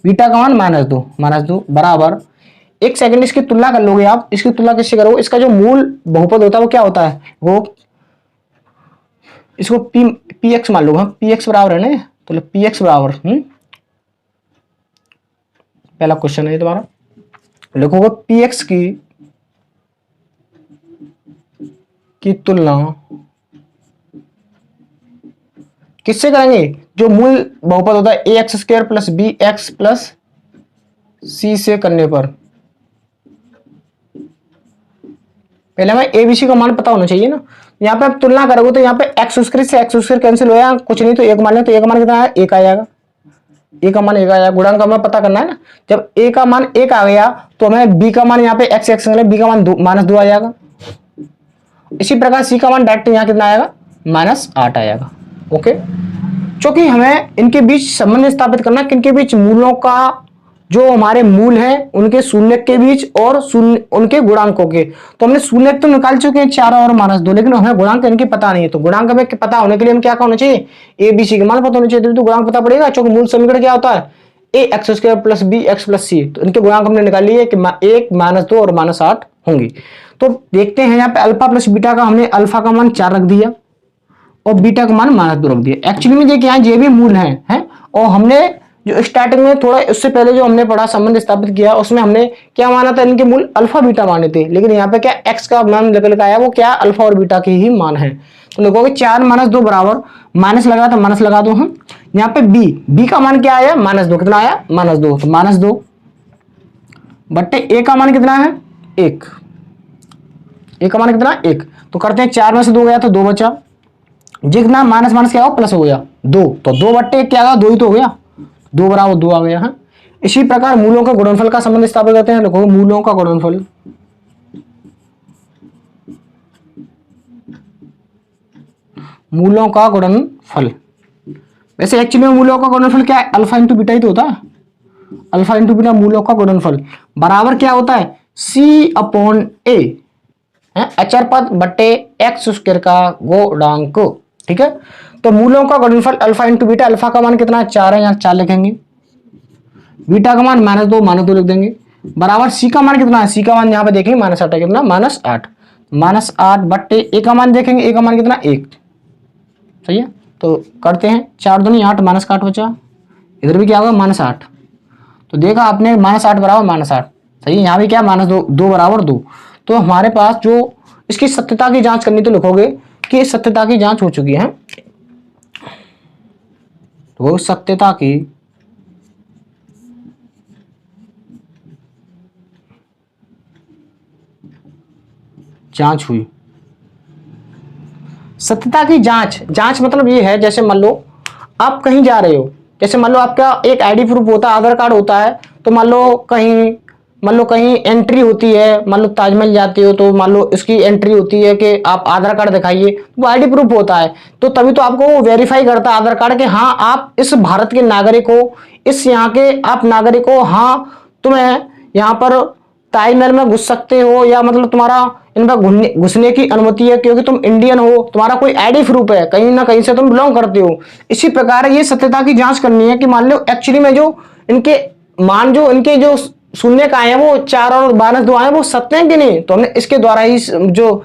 A: बीटा का मान -2 बराबर, एक सेकंड इसकी तुलना कर लोगे आप, इसकी तुलना किससे करोगे, इसका जो मूल बहुपद होता है वो क्या होता है, वो इसको px मान लो, px बराबर है ना, तो px बराबर, पहला क्वेश्चन है तुम्हारा, लिखोगे px की तुलना किससे करेंगे, जो मूल बहुपद होता है ax² + bx + c से करने पर। पहले हमें abc का मान पता होना चाहिए ना, यहाँ पे आप तुलना करोगे तो यहाँ पे एक्स स्क्वायर से एक्स स्क्वायर कैंसिल हो जाएगा, कुछ नहीं तो एक मान ले, तो एक मान कितना है, एक आ जाएगा। ए का मान एक आ जाएगा, गुणांक हमें पता करना है ना। जब ए का मान एक आ गया तो हमें बी का मान यहाँ पे एक्स एक्स बी का मान -2 आ जाएगा। इसी प्रकार सी का मान डायरेक्ट यहाँ कितना आएगा, -8 आएगा। ओके, क्योंकि हमें इनके बीच संबंध स्थापित करना है, किनके बीच, मूलों का, जो हमारे मूल हैं उनके शून्य के बीच और शून्य उनके गुणांकों के। तो हमने शून्य तो निकाल चुके हैं 4 और -2, लेकिन हमें गुणांक इनके पता नहीं है। तो गुणांक हमें पता होने के लिए हम क्या होना चाहिए, ए बी सी के मान पता होने चाहिए, तो गुणांक पता पड़ेगा। क्योंकि मूल समीकरण क्या होता है, a x square plus b x plus c. तो इनके गुणांक हमने निकाल लिए कि 1 -2 और -8 होंगी। तो देखते हैं यहाँ पे अल्फा प्लस बीटा का, हमने अल्फा का मान 4 रख दिया और बीटा का मान -2 रख दिया। एक्चुअली में देखिए यहाँ ये भी मूल हैं और हमने जो स्टार्टिंग में थोड़ा उससे पहले जो हमने पढ़ा संबंध स्थापित किया उसमें हमने क्या माना था, इनके मूल अल्फा बीटा माने थे। लेकिन यहाँ पे क्या एक्स का मान निकल के आया, वो क्या अल्फा और बीटा के ही मान है। तो देखोगे 4 -2 बराबर, माइनस लगा था, माइनस लगा दो हम। यहाँ पे बी का मान क्या आया, -2, कितना आया, -2, तो -2 बट्टे ए का मान कितना है, 1, ए का मान कितना, 1। तो करते हैं 4 में से 2 गया तो 2 बचा, जितना माइनस माइनस क्या हो, प्लस हो गया 2, तो 2 बट्टे क्या आ गया, 2 ही तो हो गया, 2 बराबर 2 आ गया है। इसी प्रकार मूलों का गुणनफल का संबंध स्थापित करते हैं। देखो मूलों का गुणनफल, मूलों का गुणनफल, वैसे एक्चुअली में मूलों का गुणनफल क्या है, अल्फा इंटू बीटा ही तो होता है। अल्फा इंटू बीटा मूलों का गुणनफल बराबर क्या होता है, सी अपॉन ए, अचर पद बट्टे एक्स स्क्वायर का गुणांक। ठीक है, तो मूलों का गुणनफल अल्फा इंटू बीटा, अल्फा का मान कितना है, 4 है, यहाँ 4 लिखेंगे, बीटा का मान -2 लिख देंगे, बराबर सी का मान कितना है, सी का मान यहाँ पे देखेंगे -8 है, कितना, -8 बट्टे ए का मान देखेंगे, ए का मान कितना, 1। सही है, तो करते हैं 4 दूनी 8, -8 बचा, इधर भी क्या होगा, -8। तो देखा आपने, -8 बराबर -8, सही है। यहाँ भी क्या, -2 बराबर 2। तो हमारे पास जो इसकी सत्यता की जांच करनी, तो लिखोगे कि सत्यता की जांच हो चुकी है। तो सत्यता की जांच हुई। सत्यता की जांच मतलब ये है, जैसे मान लो आप कहीं जा रहे हो, जैसे मान लो आपका एक आईडी प्रूफ होता है, आधार कार्ड होता है, तो मान लो कहीं एंट्री होती है, मान लो ताजमहल जाते हो तो मान लो इसकी एंट्री होती है कि आप आधार कार्ड दिखाइए, वो आईडी प्रूफ होता है। तो तभी तो आपको वो वेरीफाई करता है आधार कार्ड के, हाँ आप इस भारत के नागरिक हो, इस यहाँ के आप नागरिक हो, हाँ तुम्हें यहाँ पर ताजमहल में घुस सकते हो, या मतलब तुम्हारा इन पर घुसने की अनुमति है, क्योंकि तुम इंडियन हो, तुम्हारा कोई आईडी प्रूफ है, कहीं ना कहीं से तुम बिलोंग करते हो। इसी प्रकार ये सत्यता की जांच करनी है कि मान लो एक्चुअली में जो इनके मान, जो इनके जो शून्य का आए हैं, वो 4 और -2 आए हैं, वो सत्य है कि नहीं। तो हमने इसके द्वारा ही जो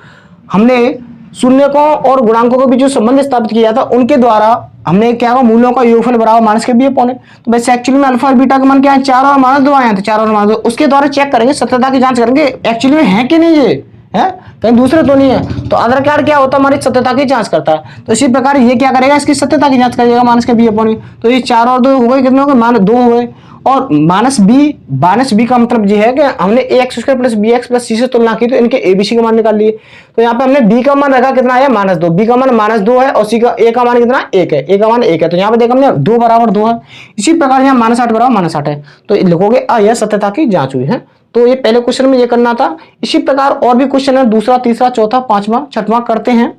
A: हमने शून्य को और गुणांकों के बीच जो संबंध स्थापित किया था, उनके द्वारा हमने क्या कहा, मूलों का योगफल बराबर माइनस के बी पौने। तो वैसे एक्चुअली में अल्फा और बीटा का मान क्या है, 4 और -2 आए हैं, तो 4 और -2 उसके द्वारा चेक करेंगे, सत्यता की जांच करेंगे एक्चुअली में है कि नहीं, ये है कहीं दूसरे तो नहीं है। तो आधार कार्ड क्या होता है, हमारी सत्यता की जांच करता है। तो इसी प्रकार ये क्या करेगा, इसकी सत्यता की जांच करेगा, माइनस के बी अपॉन। तो ये 4 और 2 हो गए, कितने हो गए, -2 हो गए। और -b का मतलब ये है कि हमने ax square plus b x plus c से तुलना की, तो इनके एबीसी का मान निकाल लिए। तो यहाँ पे हमने b का मान रखा, कितना आया, -2, b का मान -2 है और c का a का मान कितना, 1 है, a का मान 1 है। तो यहाँ पे देखा हमने 2 बराबर 2 है। इसी प्रकार यहाँ -8 बराबर -8 है, तो लिखोगे यह सत्यता की जांच हुई है। तो ये पहले क्वेश्चन में ये करना था। इसी प्रकार और भी क्वेश्चन है, दूसरा, तीसरा, चौथा, पांचवा, छठवां करते हैं,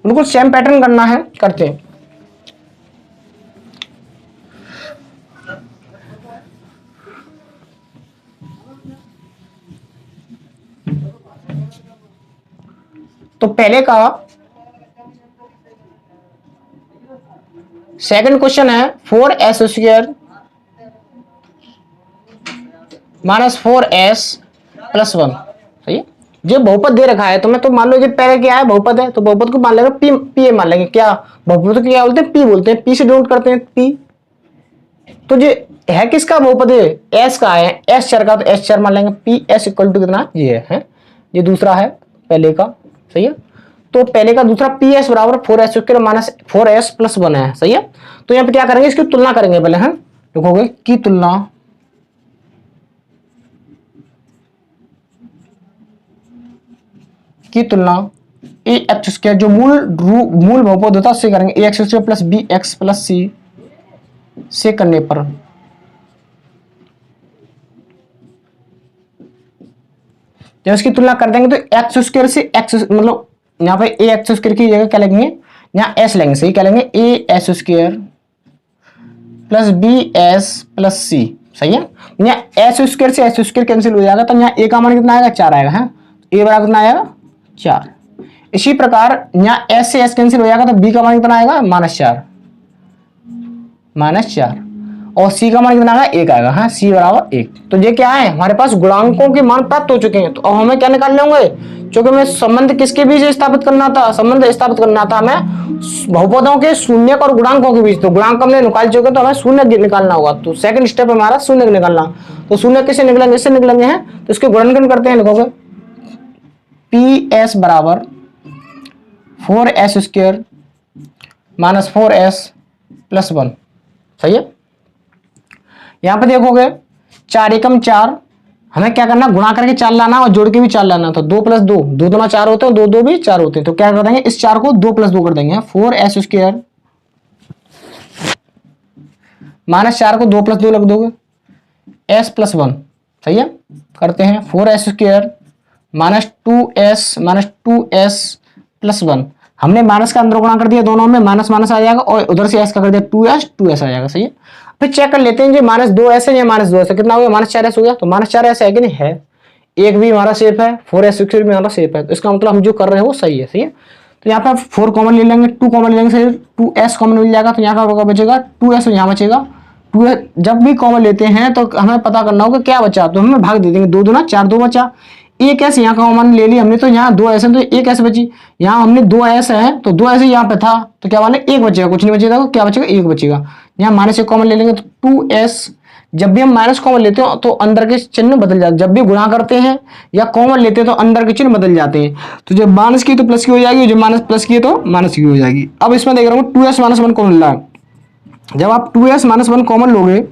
A: बिल्कुल सेम पैटर्न करना है, करते हैं। तो पहले का सेकंड क्वेश्चन है 4s स्क्वायर -4s + 1। सही है, जो बहुपद दे रखा है, तो मैं तो मान लो ये पहले क्या है, बहुपद है, तो बहुपद को मान लेंगे पी ए मान लेंगे। क्या बहुपद को क्या बोलते हैं, पी बोलते हैं, पी से डिनोट करते हैं पी। तो ये है किसका बहुपद है, एस का है, एस चर का, तो एस चर मान लेंगे, पी एस इक्वल टू कितना, ये है, ये दूसरा है पहले का। सही है, तो पहले का दूसरा पी एस बराबर 4s स्क्वायर -4s + 1 है। सही है, तो यहाँ पे क्या करेंगे, इसकी तुलना करेंगे पहले, है लिखोगे की तुलना ए एक्स स्क्वायर जो मूल बहुपद होता है उससे करेंगे, a x square plus b x plus c से करने पर जब इसकी तुलना कर देंगे तो एक्स स्क्वायर से एक्स मतलब यहाँ पे ए एक्स स्क्वायर की जगह क्या लेंगे, यहाँ एस लेंगे, सही, क्या लेंगे, a s square plus b s plus c, सही है। यहाँ एस स्क्वायर से एस स्क्वायर कैंसिल हो जाएगा तो यहाँ ए का मान कितना आएगा, 4 आएगा, है ए बराबर कितना आएगा, 4। इसी प्रकार यहाँ एस से एस कैंसिल हो जाएगा तो बी का मान कितना आएगा, -4 और सी का मान कितना आएगा, 1 आएगा, हाँ सी बराबर 1। तो ये क्या है, हमारे पास गुणांकों के मान प्राप्त हो चुके हैं। तो अब हमें क्या निकाल लेंगे, क्योंकि हमें संबंध किसके बीच स्थापित करना था, संबंध स्थापित करना था हमें बहुपदों के शून्य और गुणांकों के बीच। तो गुणांक हमने निकाल चुके तो हमें शून्य निकालना होगा। तो सेकंड स्टेप हमारा शून्य निकालना। तो शून्य किससे निकलेंगे, इससे निकलेंगे हैं। तो इसके गुणनखंड करते हैं, लिखोगे पी एस बराबर 4s square minus 4s plus 1, सही है। यहां पे देखोगे 4 एकम 4, हमें क्या करना, गुणा करके 4 लाना और जोड़ के भी 4 लाना। तो 2 + 2, 2 दूना 4 होते हैं, 2 2 भी 4 होते हैं। तो क्या कर देंगे, इस 4 को 2 + 2 कर देंगे, 4s स्क्वायर माइनस 4 को 2 + 2 लग दोगे, s प्लस 1, सही है। करते हैं 4s square minus 2s plus 1। हमने माइनस का अंदर गुणा कर दिया, दोनों में माइनस माइनस आ जाएगा और उधर से s का कर दिया 2s आ जाएगा, सही है। फिर चेक कर लेते हैं जी -2s है या -2s है, कितना हो गया, -4s हो गया। तो -4s है कि नहीं है, एक भी हमारा सेफ है, 4s स्क्वायर भी हमारा सेफ है। तो इसका मतलब हम जो कर रहे हैं वो सही है, सही है। तो यहाँ पे 4 कॉमन ले लेंगे, 2 कॉमन ले लेंगे, सही, 2s कॉमन मिल जाएगा। तो यहाँ का होगा बचेगा 2s, यहाँ बचेगा 2s। जब भी कॉमन लेते हैं तो हमें पता करना होगा क्या बचा, तो हमें भाग दे देंगे, 2 दूना 4, 2 बचा, एक एस यहाँ का कॉमन ले ली हमने, तो यहाँ 2s है तो एक एस बची। यहाँ हमने 2s है तो 2s यहाँ पे था तो क्या वाले 1 बचेगा, कुछ नहीं बचेगा, क्या बचेगा, 1 बचेगा। यहाँ -1 कॉमन ले लेंगे तो 2s। जब भी हम माइनस कॉमन लेते हो तो अंदर के चिन्ह बदल जाते हैं, जब भी गुणा करते हैं या कॉमन लेते हैं तो अंदर के चिन्ह बदल जाते हैं। तो जब माइनस की तो प्लस की हो जाएगी, जब माइनस प्लस की तो माइनस की हो जाएगी। अब इसमें देख रहा हूँ 2s -1 कॉमन ला, जब आप 2s -1 कॉमन लोगे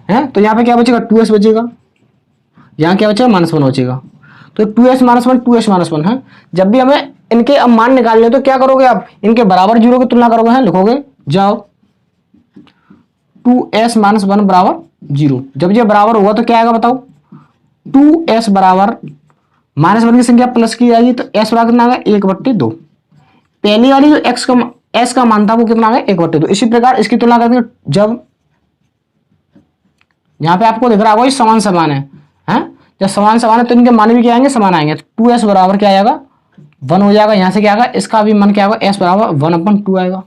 A: हैं तो यहाँ पे क्या बचेगा, 2s बचेगा, यहाँ क्या बचेगा, -1 बचेगा। तो 2s -1 है। जब भी हमें इनके अब मान निकालने तो क्या करोगे आप, इनके बराबर 0 की तुलना करोगे, है, लिखोगे जाओ 2s -1 बराबर 0। जब ये बराबर होगा तो क्या आएगा बताओ, 2s बराबर -1 की संख्या प्लस की जाएगी तो s बराबर कितना आ गया, 1/2। पहली वाली जो s का मान था वो कितना आ गया, 1/2। इसी प्रकार इसकी तुलना करते हैं, जब यहाँ पे आपको दिख रहा होगा समान समान है, जब समान समान है तो इनके मान भी क्या आएंगे, समान आएंगे। तो 2s बराबर क्या आएगा, 1 हो जाएगा। यहाँ से क्या आएगा, इसका भी मान क्या होगा, s बराबर 1/2 आएगा।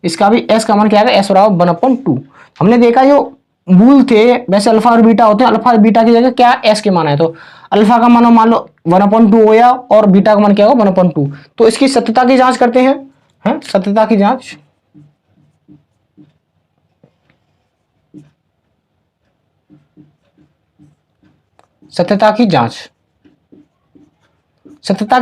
A: इसका भी s का मान क्या आएगा, s बराबर 1/2। हमने देखा जो मूल थे वैसे अल्फा और बीटा होते हैं, अल्फा और बीटा की जगह क्या s के मान है। तो अल्फा का मान मान लो 1/2 हो गया और बीटा का मान क्या होगा, 1/2। तो इसकी सत्यता की जांच करते हैं, सत्यता की जांच। सत्यता की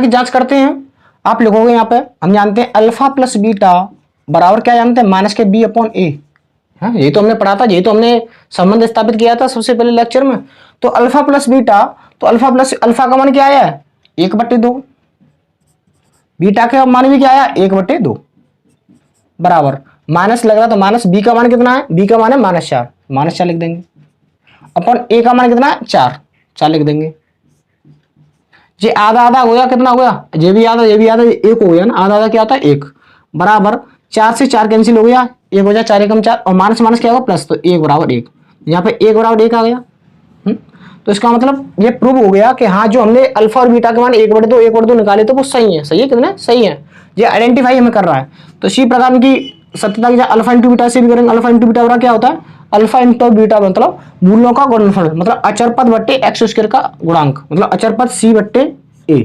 A: जांच करते हैं। आप लिखोगे यहाँ पे, हम जानते हैं अल्फा प्लस बीटा बराबर क्या जानते हैं, -b/a। ये तो हमने पढ़ा था, ये तो हमने संबंध स्थापित किया था सबसे पहले लेक्चर में। तो अल्फा प्लस बीटा, तो अल्फा का मान क्या आया है, 1/2। बीटा का मान भी क्या आया, 1/2 बराबर माइनस लग रहा तो माइनस, बी का मान कितना है, बी का मान है -4 लिख देंगे, अपन ए का मान कितना है, 4 लिख देंगे। ये आधा आधा हो गया, कितना हो गया, ये भी आधा 1 हो गया ना, आधा आधा क्या होता है 1 बराबर 4 से 4 कैंसिल हो गया, 1 हो जाए, 4 एकम 4 और माइनस माइनस क्या होगा प्लस, तो 1 बराबर 1। यहाँ पे 1 बराबर 1 आ गया। तो इसका मतलब ये प्रूव हो गया कि हाँ जो हमने अल्फा और बीटा के मान 1/2 निकाले तो वो सही है। सही है, कितने सही है, ये आइडेंटिफाई हमें कर रहा है। तो इसी प्रकार की सत्यता की अल्फा इंटू बीटा से भी करेंगे। अल्फा इंटू बीटा क्या होता है, अल्फा इंटू बीटा मतलब मूलों का गुणनफल, मतलब अचर पद बट्टे एक्स स्क्वायर का गुणांक, मतलब अचर पद c बट्टे a।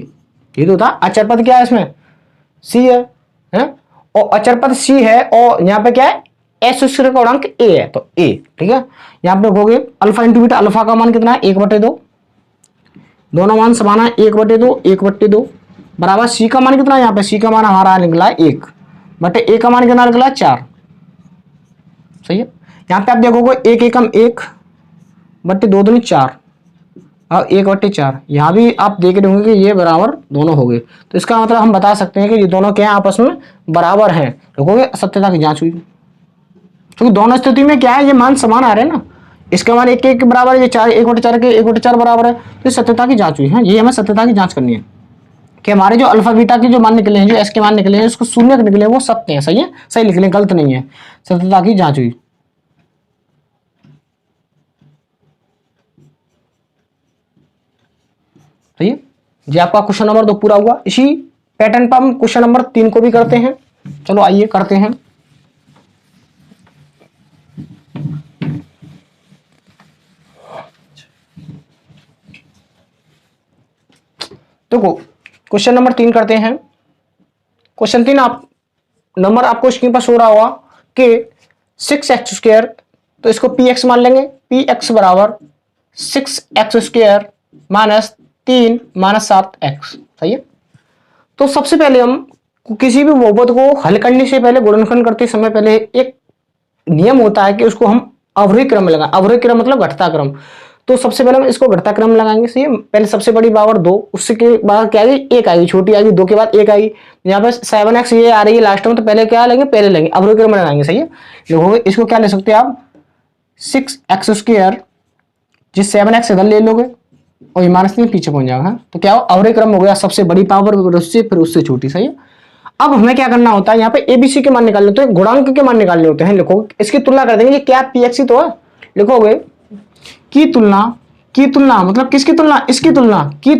A: ये तो था अचर पद, क्या है इसमें c है और अचर पद c है और यहाँ पे क्या है, एस स्क्वायर का गुणांक a है, तो a, ठीक है। यहाँ पे देखोगे अल्फा इंटू बीटा, अल्फा का मान कितना है 1/2, दोनों मान समान है, 1/2 बराबर c का मान कितना है, यहाँ पे c का मान हमारा निकला है 1 बटे a का मान कितना निकला है 4। सही है। यहाँ पे आप देखोगे 1 एकम 1 बट्टे 2 दूनी 4 और 1/4 यहाँ भी आप देख रहे होंगे कि ये बराबर दोनों हो गए, तो इसका मतलब हम बता सकते हैं कि ये दोनों क्या आपस में बराबर हैं। देखोगे सत्यता की जांच हुई, क्योंकि दोनों स्थिति में क्या है, ये मान समान आ रहे हैं ना, इसका मान 1 बराबर, ये 4 1/4 के 1/4 बराबर है, तो सत्यता की जांच हुई है। ये हमें सत्यता की जांच करनी है कि हमारे जो अल्फा बीटा के जो मान निकले हैं, जो एस के मान निकले हैं, उसको शून्य निकले वो सत्य है, सही है, सही निकले, गलत नहीं है, सत्यता की जांच हुई। सही है जी, आपका क्वेश्चन नंबर 2 पूरा हुआ। इसी पैटर्न पर हम क्वेश्चन नंबर 3 को भी करते हैं। चलो आइए करते हैं। देखो क्वेश्चन नंबर 3 करते हैं। क्वेश्चन 3 आप नंबर आपको स्क्रीन पर शो रहा होगा कि 6x², तो इसको px मान लेंगे, px बराबर 6x² माइनस 3 माइनस 7x। सही है, तो सबसे पहले हम किसी भी बहुपद को हल करने से पहले, गुणनखंड करते समय पहले एक नियम होता है कि उसको हम अवरोही क्रम में लगाएं। अवरोही क्रम मतलब घटता क्रम। तो सबसे पहले हम इसको घटता क्रम लगाएंगे। सही है, पहले सबसे बड़ी पावर 2, उससे के बाद क्या आएगी, 1 आएगी, छोटी आएगी, 2 के बाद 1 आएगी, यहाँ पर 7x ये आ रही है लास्ट में, तो पहले क्या लेंगे, पहले लेंगे, अवरोही क्रम में लगाएंगे। सही है, लिखोगे इसको क्या ले सकते हैं आप, 6x², जिस 7x इधर ले लोगे और ये -3 पीछे पहुंच जाएगा। तो क्या हो, अवरोही क्रम हो गया, सबसे बड़ी पावर उससे फिर उससे छोटी। सही है, अब हमें क्या करना होता है, यहाँ पे एबीसी के मान निकालने होते हैं, गुणांक के मान निकालने होते हैं। लिखोगे इसकी तुलना कर देंगे, ये क्या पीएक्स ही तो है, लिखोगे की तुलना मतलब किसकी तुलना, इसकी तुलना की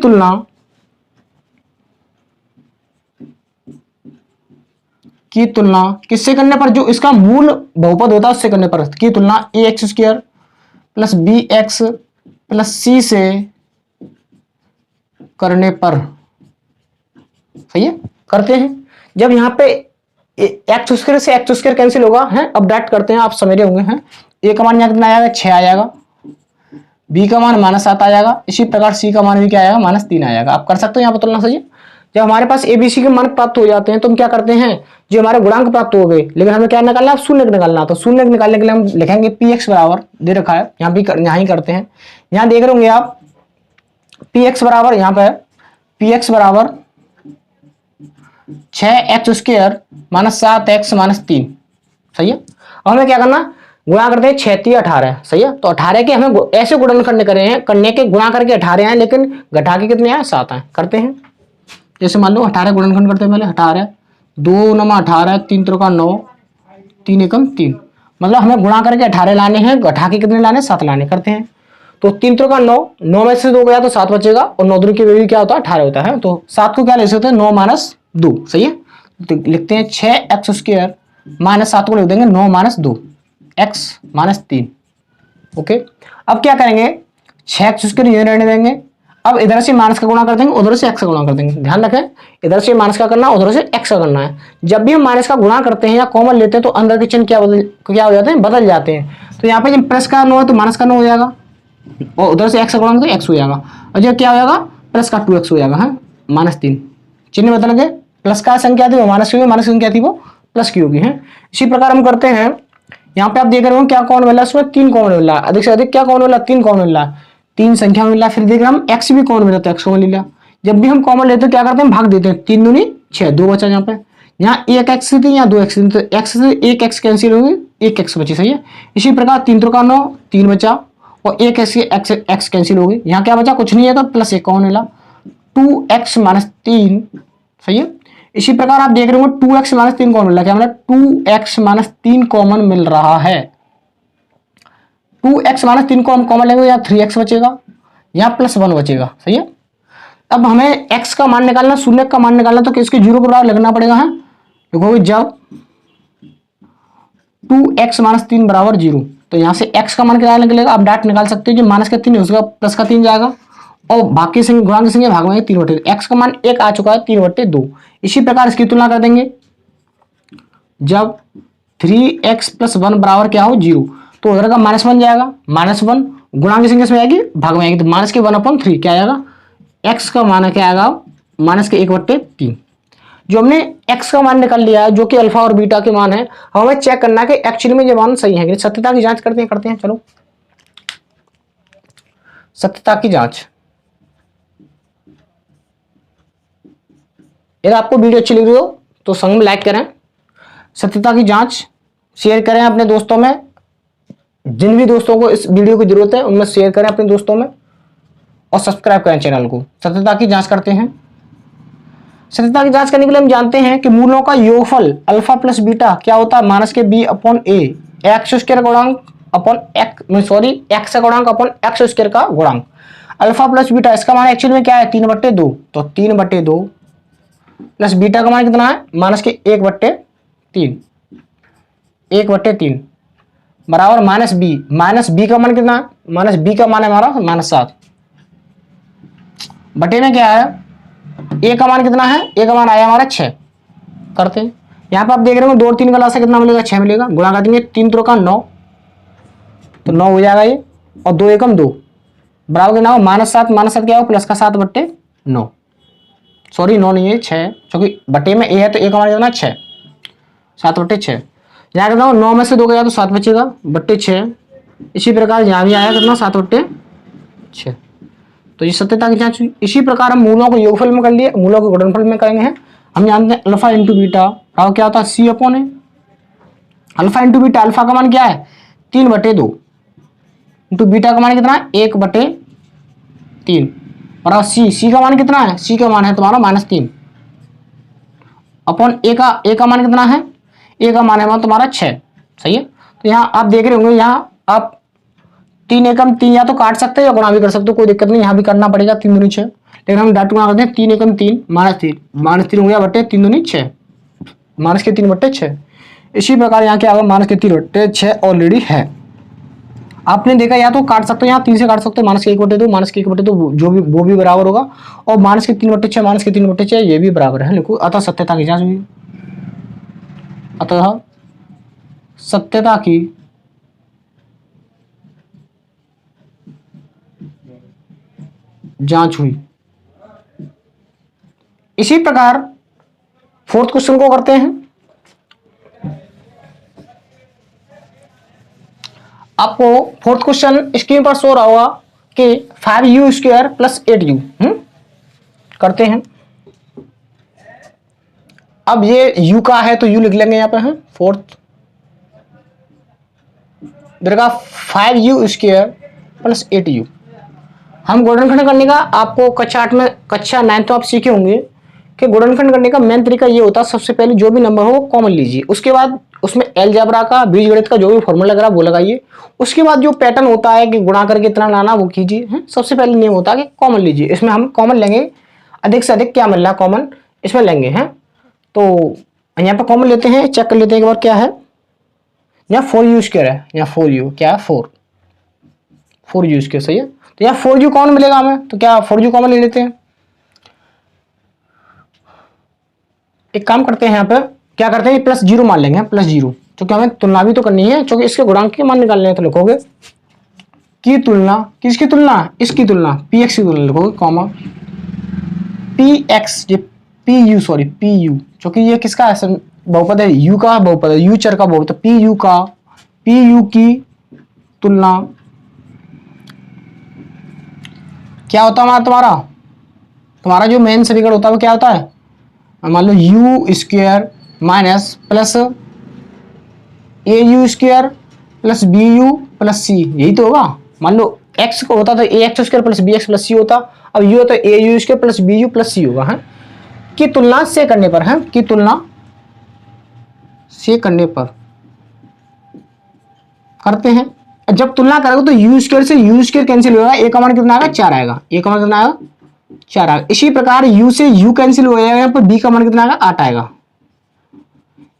A: तुलना किससे करने पर, जो इसका मूल बहुपद होता है उससे करने पर, की तुलना ax² plus bx plus c से करने पर। सही है, करते हैं। जब यहाँ पे x² से x² कैंसिल होगा है, अब डायरेक्ट करते हैं, आप समझ रहे होंगे हैं। a का मान यहाँ कितना आएगा, 6 आ जाएगा, b का मान -7 आ जाएगा, इसी प्रकार c का मान भी क्या आएगा, -3 आ जाएगा। आप कर सकते हो यहाँ पर तुलना। सही है, जब हमारे पास एबीसी के मान प्राप्त हो जाते हैं तो हम क्या करते हैं, जो हमारे गुणांक प्राप्त हो गए, लेकिन हमें क्या निकालना है, शून्य निकालना। तो शून्य निकालने के लिए हम लिखेंगे px बराबर, दे रखा है यहाँ भी, यहाँ ही करते हैं। यहाँ देख रहे होंगे आप px बराबर, यहाँ पे px बराबर 6x² माइनस 7x माइनस 3। सही है, और हमें क्या करना, गुणा करते हैं 6 18। सही है, तो 18 के हमें ऐसे गुणनखंड करने के गुणा करके 18 आए, लेकिन घटा के कितने आए, 7 आए। करते हैं, जैसे मान लो 18 गुणनखंड करते हैं, पहले 18 2 9 18 3 3 9 3 1 3, मतलब हमें गुणा करके 18 लाने हैं, घटा के कितने लाने, 7 लाने। करते हैं, तो 3 3 9, 9 में से 2 गया तो 7 बचेगा, और 9 दूनी की वैल्यू क्या होता है, 18 होता है। तो 7 को क्या ले सकते हैं, 9 माइनस 2। सही है, तो लिखते हैं 6x² माइनस 7 को लिख देंगे 9 माइनस 2 x माइनस 3। ओके, अब क्या करेंगे, 6x² ये रहने देंगे, अब इधर से माइनस का गुणा कर देंगे, उधर से x का गुणा कर देंगे। ध्यान रखें, इधर से माइनस का करना, उधर से x का करना है। जब भी हम माइनस का गुणा करते हैं या कॉमन लेते हैं तो अंदर के चिन्ह क्या हो जाते हैं, बदल जाते हैं। तो यहाँ पे जब प्लस का 9 है तो माइनस का 9 हो जाएगा, और उधर से x का गुणा तो x हो जाएगा, और जब क्या हो जाएगा, प्लस का 2x हो जाएगा, है -3, चिन्ह बदल गए। प्लस का संख्या थी वो माइनस की होगी, माइनस की संख्या थी वो प्लस की होगी, है। इसी प्रकार हम करते हैं, यहाँ पे आप देख रहे हो क्या कॉमन मिल रहा है, उसमें 3 कॉमन मिल रहा है, अधिक से अधिक क्या कॉमन मिल रहा है, 3 कॉमन मिल रहा है, 3 संख्या मिल रहा है। फिर देख रहे हम x भी कॉमन मिल रहा है, तो x कॉमन ले लिया। जब भी हम कॉमन लेते हैं क्या करते हैं, भाग देते हैं, 3 दूनी 6, 2 बचा। यहाँ पे यहाँ 1x थी, यहाँ 2x थी, तो x से 1x कैंसिल होगी, 1x बची। सही है, इसी प्रकार 3 3 9 3 बचा, और 1x कैंसिल होगी, यहाँ क्या बचा, कुछ नहीं है, तो +1 कॉमन मिला, 2x माइनस 3। सही है, इसी प्रकार आप देख रहे हो 2x माइनस 3 कॉमन मिल रहा है, क्या मतलब 2x माइनस 3 कॉमन मिल रहा है। 2x माइनस 3 को हम कॉमन लेंगे, यहाँ 3x बचेगा, यहाँ +1 बचेगा। सही है, अब हमें x का मान निकालना, शून्य का मान निकालना, तो किसके 0 के बराबर लगना पड़ेगा, है। देखो जब 2x माइनस 3 बराबर 0, तो यहाँ से x का मान क्या निकलेगा, आप डायरेक्ट निकाल सकते हो, जो माइनस का 3 है उसका प्लस का 3 जाएगा, और बाकी गुणा की संख्या भाग में 3/2, x का मान 1 आ चुका है, 3/2। इसी प्रकार इसकी तुलना कर देंगे, जब 3x + 1 बराबर क्या हो, 0, तो उधर का -1 जाएगा, -1 गुणा की संख्या में आएगी, भाग में आएगी, तो माइनस के 1/3 क्या आएगा, x का मान क्या आएगा, -1/3। जो हमने x का मान निकाल लिया है, जो कि अल्फा और बीटा के मान है, हमें चेक करना है कि एक्चुअली में ये मान सही है। सत्यता की जांच करते हैं। चलो सत्यता की जांच, यदि आपको वीडियो अच्छी लग रही हो तो संग में लाइक करें, सत्यता की जांच शेयर करें अपने दोस्तों में, जिन भी दोस्तों को इस वीडियो की जरूरत है उनमें शेयर करें अपने दोस्तों में, और सब्सक्राइब करें चैनल को। सत्यता की जांच करते हैं। सत्यता की जांच करने के लिए हम जानते हैं कि मूलों का योगफल अल्फा प्लस बीटा क्या होता है, माइनस के बी अपॉन ए, एक्स स्क्वायर गुणांक अपॉन एक्स का गुणांक अपॉन एक्स स्क्वायर का गुणांक। अल्फा प्लस बीटा इसका मान एक्चुअल में क्या है 3/2, तो 3/2 प्लस बीटा का मान कितना है माइनस के 1/3, 1/3 बराबर माइनस बी का मान कितना है, माइनस बी का मान है हमारा -7 बटे में क्या है ए का मान कितना है, ए का मान आया हमारा 6। करते हैं, यहाँ पे आप देख रहे हो 2 और 3 का लासा कितना मिलेगा 6 मिलेगा, गुणा कर देंगे 3 3 का 9, तो 9 हो जाएगा ये, और 2 एकम 2 बराबर कितना हो -7 क्या हो प्लस का 7/9, सॉरी 9 नहीं है 6, क्योंकि बटे में ए है तो ए का मान कितना 6, 7/6। यहाँ कहता हूँ 9 में से 2 गया तो 7 बचेगा बट्टे 6। इसी प्रकार यहाँ भी आया कितना 7/6। तो ये सत्यता की जांच हुई। इसी प्रकार हम मूलों को योगफल में कर लिए, मूलों को गुणनफल में करेंगे हैं। हम जानते हैं अल्फा इंटू बीटा और क्या होता है C/A। Alpha into beta, alpha का मान क्या है 3/2 इंटू बीटा का मान कितना है 1/3 और सी का मान कितना है, सी का मान है तुम्हारा -3 अपॉन ए का मान कितना है, ए का मान है तुम्हारा 6। सही है। तो यहाँ आप देख रहे होंगे, यहाँ आप 3 एकम 3 या तो काट सकते हैं या गुणा भी कर सकते हो, कोई दिक्कत नहीं, यहाँ भी करना पड़ेगा 3 दूनी 6, लेकिन हम डायरेक्ट गुणा करते हैं 3 एकम 3 -3 हो गया बट्टे 3 दूनी 6, माइनस के 3/6। इसी प्रकार यहाँ क्या होगा माइनस के 3/6 ऑलरेडी है। आपने देखा या तो काट सकते हो, यहाँ 3 से काट सकते हो, माइनस के 1/2 माइनस के 1/2 जो भी वो भी बराबर होगा, और माइनस के 3/6 माइनस के 3/6 ये भी बराबर है। लिखो अतः सत्यता की जांच हुई, अतः सत्यता की जांच हुई। इसी प्रकार 4th क्वेश्चन को करते हैं। आपको 4th क्वेश्चन स्क्रीन पर शो रहा होगा कि 5u² + 8u। करते हैं। अब ये u का है तो u लिख लेंगे यहाँ पे है 4th देखा 5u² + 8u। हम गुणनखंड करने का आपको कक्षा 8 में कक्षा 9 तो आप सीखे होंगे कि गुणनखंड करने का मेन तरीका ये होता है, सबसे पहले जो भी नंबर हो कॉमन लीजिए, उसके बाद उसमें अलजेब्रा का बीजगणित का जो भी फॉर्मूला लग रहा है वो लगाइए, उसके बाद जो पैटर्न होता है कि गुणा करके इतना लाना वो कीजिए। सबसे पहले नियम होता है कि कॉमन लीजिए, इसमें हम कॉमन लेंगे, अधिक से अधिक क्या मिल रहा है कॉमन इसमें लेंगे हैं। तो यहाँ पे कॉमन लेते हैं, चेक कर लेते हैं एक बार क्या है। यहाँ 4u² है, यहाँ 4u क्या है 4u²। सही है। तो यहाँ 4u कॉमन मिलेगा हमें, तो क्या 4u कॉमन ले लेते हैं। एक काम करते हैं, यहाँ पे क्या करते हैं +0 मान लेंगे, +0, क्योंकि हमें तुलना भी तो करनी है, क्योंकि इसके गुणांक के मान निकालने हैं। तो लिखोगे की तुलना, किसकी तुलना, इसकी तुलना, px की तुलना लिखोगे कॉमा px, ये pu, क्योंकि ये किसका है बहुपद है, u का बहुपद है, u चर का बहुपद, pu की तुलना क्या होता है तुम्हारा जो मेन समीकरण होता है वो क्या होता है, मान लो u² minus plus au² + bu + c, यही तो होगा। मान लो x को होता तो ax² + bx + c होता, अब u तो au² + bu + c होगा है की तुलना से करने पर, है की तुलना से करने पर करते हैं। जब तुलना करोगे तो u² से u² कैंसिल होगा, a का मान कितना आएगा 4 आएगा, a का मान कितना आएगा 4 आएगा। इसी प्रकार u से u कैंसिल हो जाएगा, यहाँ पर b का मान कितना आएगा 8 आएगा।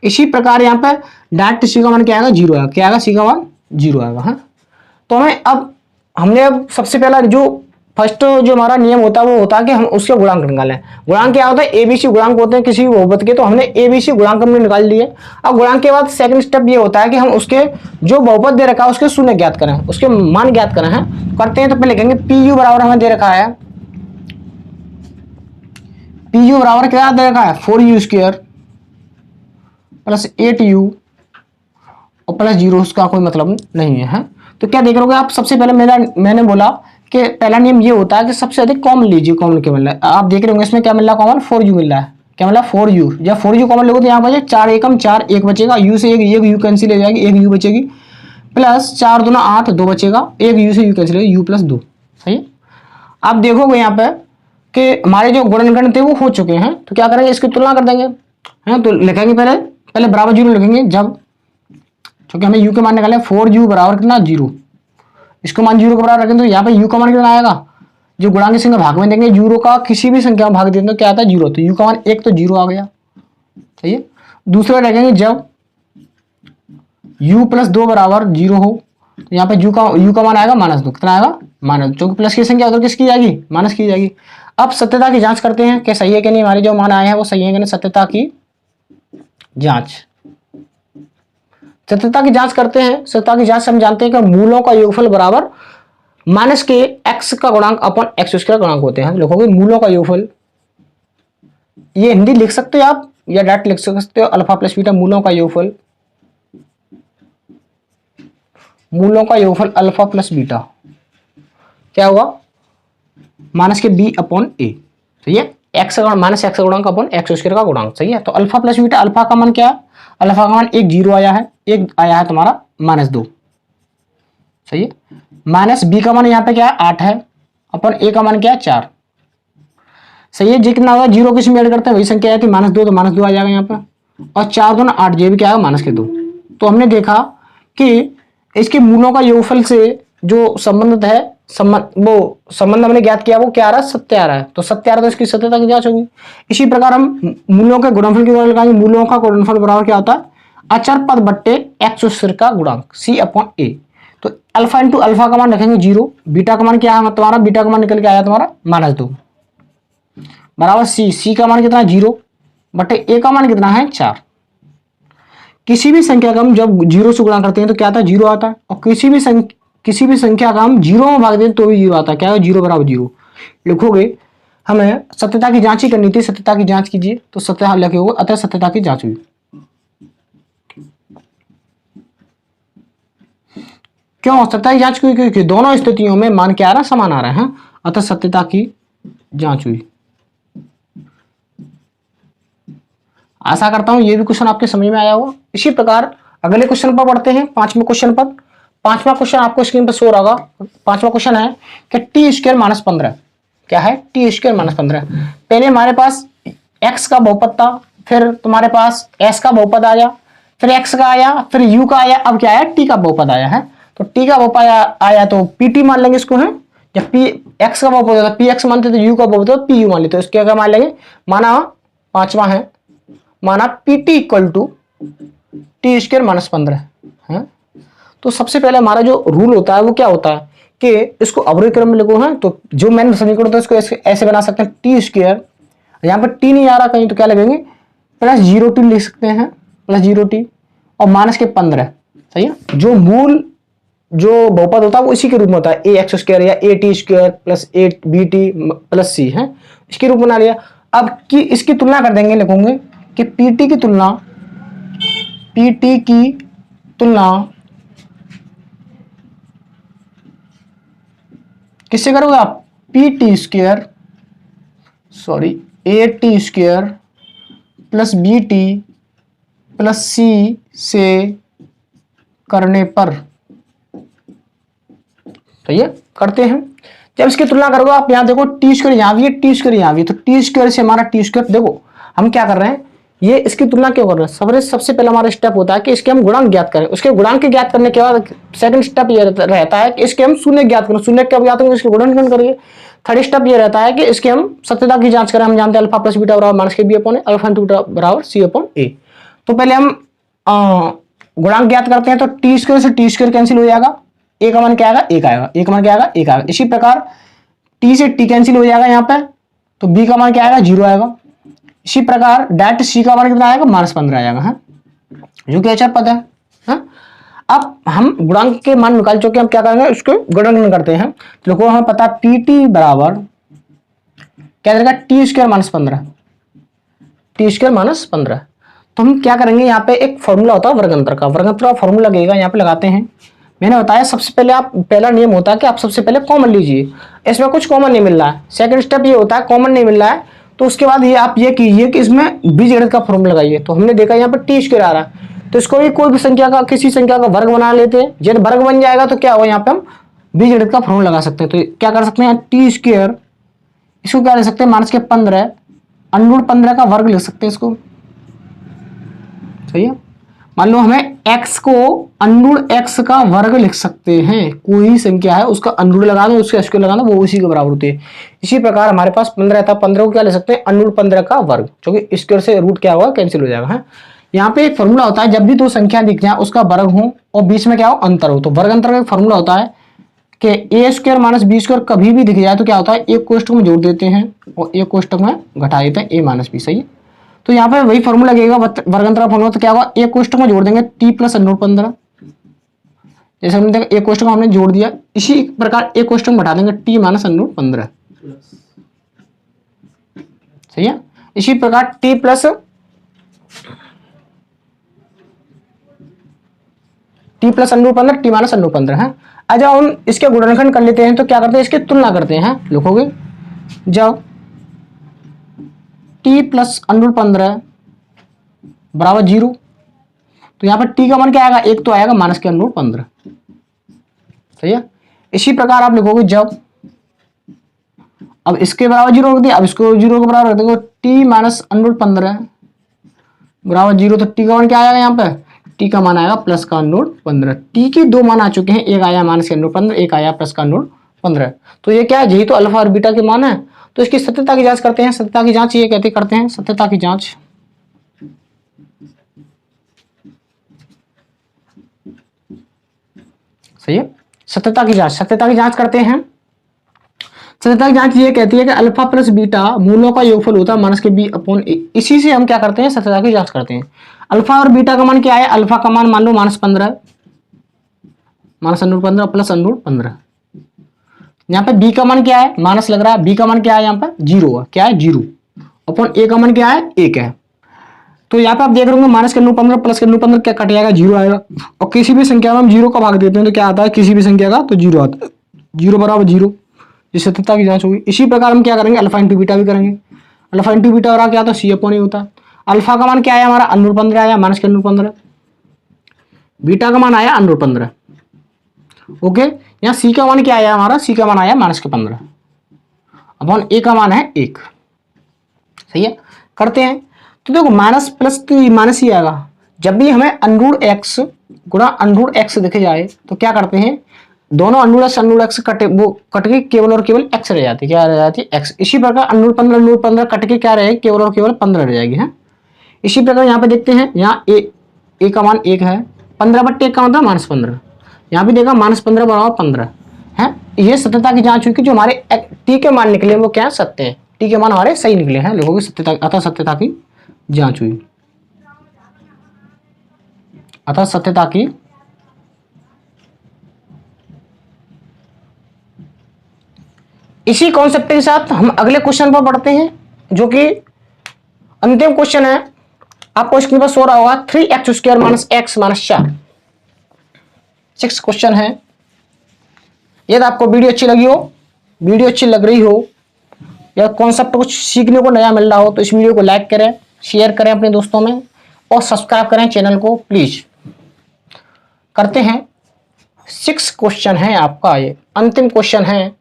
A: इसी प्रकार यहाँ पे डायरेक्ट c का मान क्या आएगा 0 आएगा, क्या आएगा c का मान 0 आएगा। हाँ, तो हमें हमने सबसे पहला जो फर्स्ट जो हमारा नियम होता है वो होता है कि हम उसके गुणांक निकालें। गुणांक क्या होता है ABC गुणांक होते हैं किसी भी बहुपद के, तो हमने ABC गुणांक हमने निकाल लिए। अब गुणांक के बाद सेकंड स्टेप ये होता है कि हम उसके जो बहुपद दे रखा है उसके शून्य ज्ञात करें, उसके मान ज्ञात करें। हैं करते हैं तो पहले लिखेंगे PU बराबर हमें दे रखा है, PU बराबर क्या दे रखा है 4u² + 8u और +0, उसका कोई मतलब नहीं है। तो क्या देख रहे आप, सबसे पहले मैंने बोला कि पहला नियम ये होता है कि सबसे अधिक कॉमन लीजिए, कॉमन क्या मिल रहा है। आप देख रहे होंगे इसमें क्या मिल रहा है कॉमन 4u मिल रहा है, क्या मतलब 4u, जब 4u कॉमन लोगे तो यहाँ बचे 4 एकम 4, 1 बचेगा, u से एक u कैंसिल हो जाएगी, 1 u बचेगी, प्लस 4 दूना 8, 2 बचेगा, 1 u से u कैंसिल हो जाएगी, u प्लस 2। सही है। आप देखोगे यहाँ पे कि हमारे जो गुणनखंड थे वो हो चुके हैं, तो क्या करेंगे, इसकी तुलना कर देंगे, है तो लिखेंगे पहले बराबर 0 लिखेंगे जब, क्योंकि हमें u के मान निकाले 4u बराबर कितना 0, इसको मान 0 के बराबर रखें तो यहाँ पे u का मान कितना आएगा, जो गुणांक की संख्या भाग में देंगे, 0 का किसी भी संख्या में भाग देते तो क्या आता है 0, तो u का मान 1 तो 0 आ गया। सही है। दूसरा रखेंगे जब u प्लस 2 बराबर 0 हो, तो यहाँ पे u का मान आएगा -2, कितना आएगा -2, क्योंकि प्लस की संख्या उधर किसकी जाएगी, माइनस की जाएगी। अब सत्यता की जांच करते हैं कि सही है कि नहीं, हमारे जो मान आए हैं वो सही है कि नहीं। सत्यता की जांच करते हैं। सत्यता की जांच से हम जानते हैं कि मूलों का योगफल बराबर माइनस के x का गुणांक अपन x स्क्वायर गुणांक होते हैं। लिखोगे मूलों का योगफल, ये हिंदी लिख सकते हो आप या डायरेक्ट लिख सकते हो, अल्फा प्लस बीटा मूलों का योगफल, मूलों का योगफल अल्फा प्लस बीटा क्या होगा, माइनस के b अपॉन a। सही है। x माइनस एक्स का गुणांक अपॉन एक्स स्क्वायर का गुणांक। सही है। तो अल्फा प्लस बीटा, अल्फा का मान क्या है, अल्फा का मान 1 0 आया है, 1 आया है तुम्हारा -2। सही है। माइनस b का मान यहाँ पे क्या है 8 है, अपन a का मान क्या है 4। सही है। जी कितना होगा, 0 किसी में ऐड करते हैं वही संख्या है कि -2, तो -2 आ जाएगा यहाँ पे, और 4 2 8, ये भी क्या आएगा -2। तो हमने देखा कि इसके मूलों का योगफल से जो संबंध है, वो संबंध हमने ज्ञात किया, वो क्या आ रहा है, सत्य आ रहा है। तो सत्य आ रहा है तो इसकी सत्यता की जांच होगी। इसी प्रकार हम मूलों के गुणनफल की गणना लगाएंगे। मूलों का गुणनफल बराबर क्या होता है, अचर पद बट्टे एक्स स्क्वायर का गुणांक c अपॉन a। तो अल्फा इंटू अल्फा का मान रखेंगे 0, बीटा का मान क्या है तुम्हारा, बीटा का मान निकल के आया तुम्हारा -2 बराबर c का मान कितना 0 बट्टे a का मान कितना है 4। किसी भी संख्या का हम जब 0 से गुणा करते हैं तो क्या आता है 0 आता है, और किसी भी संख्या का हम 0 में भाग दें तो भी 0 आता है। क्या है 0 बराबर 0 लिखोगे। हमें सत्यता की जांच ही करनी थी, सत्यता की जांच कीजिए तो सत्य लिखे होगा, अतः सत्यता की जांच हुई। क्यों सत्यता की जांच हुई, क्योंकि दोनों स्थितियों में मान क्या आ रहा है, समान आ रहा है, अतः सत्यता की जांच हुई। आशा करता हूं ये भी क्वेश्चन आपके समझ में आया होगा। इसी प्रकार अगले क्वेश्चन पर बढ़ते हैं, 5वें क्वेश्चन पर। 5वां क्वेश्चन आपको स्क्रीन पर शो होगा। 5वां क्वेश्चन है कि टी स्क्वायर -15 क्या है, टी स्क्वायर -15। पहले हमारे पास x का बहुपद था, फिर तुम्हारे पास s का बहुपद आया, फिर x का आया, फिर u का आया, अब क्या आया t का बहुपद आया है। तो t का बहुपद आया तो pt मान लेंगे इसको, है जब x का बहुपद होता है px मानते तो u का बहुपद होता pu मान लेते, तो इसके क्या मान लेंगे, माना 5वां है, माना pt equal to t square -15 है। तो सबसे पहले हमारा जो रूल होता है वो क्या होता है कि इसको अवरोही क्रम में लिखो है। तो जो मैंने समीकरण होता है इसको ऐसे बना सकते हैं, टी स्क्वायर, यहाँ पर टी नहीं आ रहा कहीं तो क्या लगेंगे +0t लिख सकते हैं, +0t और माइनस के 15। सही है। जो मूल जो बहुपद होता है वो इसी के रूप में होता है, ax स्क्वायर या at square plus 8bt plus c है, इसके रूप में बना लिया। अब की इसकी तुलना कर देंगे, लिखोगे कि pt की तुलना किससे करोगे आप, pt square at square plus bt plus c से करने पर। तो ये करते हैं। जब इसकी तुलना करोगे आप, यहां देखो टी स्क्वायर यहां भी है, टी स्क्वायर यहां भी है, तो टी स्क्वायर से हमारा टी स्क्वायर, देखो हम क्या कर रहे हैं, ये इसकी तुलना क्यों कर रहे हैं। सबसे पहला हमारा स्टेप होता है कि इसके हम गुणांक ज्ञात करें, उसके गुणांक के ज्ञात करने के बाद सेकंड स्टेप ये रहता है कि इसके हम शून्य ज्ञात करें, शून्य कब ज्ञात होंगे, इसके गुणनखंड करेंगे। थर्ड स्टेप ये रहता है कि इसके हम सत्यता की जांच करें। हम जानते हैं अल्फा प्लस बीटा बराबर माइनस के बी अपॉन ए, अल्फा इंटू बीटा बराबर सी अपॉन ए। तो पहले हम गुणांक ज्ञात करते हैं, तो टी स्क्वायर से टी स्क्वायर कैंसिल हो जाएगा, ए का मान क्या आएगा 1 आएगा, ए का मान क्या आएगा 1 आएगा। इसी प्रकार टी से टी कैंसिल हो जाएगा यहाँ पे, तो बी का मान क्या आएगा 0 आएगा। इसी प्रकार डायरेक्ट सी का मान कितना आएगा -15 आएगा, है जो कि अचर पद है। अब हम गुणांक के मान निकाल चुके, हम क्या करेंगे उसको गुणन करते हैं। तो लोगों हमें पता है pt बराबर क्या रहेगा टी स्क्वायर -15, टी स्क्वायर -15। तो हम क्या करेंगे, यहाँ पे एक फॉर्मूला होता है वर्गंतर का, वर्गंतर का फॉर्मूला लगेगा, यहाँ पे लगाते हैं। मैंने बताया सबसे पहले आप, पहला नियम होता है कि आप सबसे पहले कॉमन लीजिए, इसमें कुछ कॉमन नहीं मिल रहा है। सेकंड स्टेप ये होता है कॉमन नहीं मिल रहा है तो उसके बाद ये आप ये कीजिए कि इसमें बीजगणित का फॉर्मूला लगाइए। तो हमने देखा यहाँ पर टी स्क्वायर आ रहा है, तो इसको भी कोई भी संख्या का, किसी संख्या का वर्ग बना लेते हैं। जब वर्ग बन जाएगा तो क्या होगा, यहाँ पे हम बीजगणित का फॉर्मूला लगा सकते हैं। तो क्या कर सकते हैं, टी स्क्वायर, इसको क्या लिख सकते हैं, माइनस के 15 अंडर 15 का वर्ग लिख सकते हैं इसको। सही है। मान लो हमें x को अंडर x का वर्ग लिख सकते हैं, कोई संख्या है उसका अंडर लगा दो, उसके स्क्वायर लगा दो, वो उसी के बराबर होती है। इसी प्रकार हमारे पास 15 था, 15 को क्या ले सकते हैं, अंडर 15 का वर्ग, क्योंकि स्क्वायर से रूट क्या होगा, कैंसिल हो जाएगा है। यहाँ पे एक फॉर्मूला होता है, जब भी दो संख्या दिख जाए उसका वर्ग हो और बीच में क्या हो, अंतर हो, तो वर्ग अंतर का एक फॉर्मूला होता है कि ए स्क्वायर माइनस बी स्क्वायर कभी भी दिख जाए तो क्या होता है, एक कोष्टक में जोड़ देते हैं और एक कोष्टक में घटा देते हैं, ए माइनस बी। सही है। तो यहाँ पे वही फॉर्मूला लगेगा, वर्गांतर का फॉर्मूला, तो क्या होगा, एक कोष्टक में जोड़ देंगे टी प्लस अंडर 15। जैसे हमने देखा एक कोष्टक में हमने जोड़ दिया, इसी प्रकार एक कोष्टक में घटा देंगे टी माइनस अंडर 15। सही है। इसी प्रकार T plus under 15, T minus under 15 है। आज हम इसके गुणनखंड कर लेते हैं, तो क्या करते हैं, इसकी तुलना करते हैं। लिखोगे जब टी प्लस अंडर 15 बराबर 0, तो यहाँ पर टी का मान क्या आएगा, एक तो आएगा माइनस के अंडर 15। सही है। इसी प्रकार आप लिखोगे जब, अब इसके बराबर 0 रख दिया, अब इसको 0 के बराबर रख देंगे, टी माइनस अंडर 15 बराबर 0, तो टी का मान क्या आएगा, यहाँ पे टी का मान आएगा प्लस का अंडर 15। टी के दो मान आ चुके हैं, एक आया माइनस के अंडर 15, एक आया प्लस का अंडर 15। तो ये क्या है, यही तो अल्फा और बीटा के मान है। तो इसकी सत्यता की जांच करते हैं। सत्यता की जांच ये कहते करते हैं, सत्यता की जांच। सही है। सत्यता की जांच करते हैं। सत्यता की जांच ये कहती है कि अल्फा प्लस बीटा मूलों का योगफल होता है माइनस के बी अपॉन ए। इसी से हम क्या करते हैं, सत्यता की जांच करते हैं। अल्फा और बीटा का मान क्या है, अल्फा का मान मान लो minus 15, minus under 15 plus under 15। यहाँ पे बी का मान क्या है, माइनस लग रहा है, बी का मान क्या है, यहाँ पे 0 है, क्या है 0 अपॉन ए का मान क्या है, 1 है। तो यहाँ पे आप देख रहे होंगे माइनस के अंडर 15 प्लस के अंडर 15 क्या कट जाएगा, 0 आएगा। और किसी भी संख्या में हम 0 का भाग देते हैं तो क्या आता है, किसी भी संख्या का तो 0 आता है, 0 बराबर 0। ये सत्यता की जांच होगी। इसी प्रकार हम क्या करेंगे, अल्फा इंटू बीटा भी करेंगे। अल्फा इंटू बीटा और क्या होता है, सी अपॉन ए होता है। अल्फा का मान क्या आया हमारा, अंडर 15 आया, माइनस के अंडर 15। बीटा का मान आया अंडर 15। ओके। यहाँ सी का मान क्या आया हमारा, सी का मान आया माइनस के 15 अपॉन ए का मान है 1। सही है। करते हैं। तो देखो माइनस प्लस तो माइनस ही आएगा। जब भी हमें अंडर एक्स गुणा अंडर एक्स दिखे जाए तो क्या करते हैं, दोनों अंडर एक्स कटे, वो कट के केवल और केवल एक्स रह जाती है, क्या रह जाती है, एक्स। इसी प्रकार अंडर 15 कट के क्या रहे, केवल और केवल 15 रह जाएगी है। इसी प्रकार यहाँ पे देखते हैं, यहाँ ए का मान 1 है, 15/1 का मतलब माइनस 15। यहाँ भी देखा माइनस 15 बराबर 15 है। ये सत्यता की जांच हुई कि जो हमारे टी के मान निकले वो क्या सत्य है, टी के मान हमारे सही निकले हैं। लोगों की सत्यता, अतः सत्यता की जांच हुई, अतः सत्यता की इसी कॉन्सेप्ट के साथ हम अगले क्वेश्चन पर बढ़ते हैं, जो कि अंतिम क्वेश्चन है। आपको स्क्रीन पर सो रहा होगा 3x² minus x minus 4। 6 question है। यदि आपको वीडियो अच्छी लगी हो, वीडियो अच्छी लग रही हो या कॉन्सेप्ट कुछ सीखने को नया मिल रहा हो तो इस वीडियो को लाइक करें, शेयर करें अपने दोस्तों में और सब्सक्राइब करें चैनल को प्लीज। करते हैं। 6 क्वेश्चन है आपका, ये अंतिम क्वेश्चन है।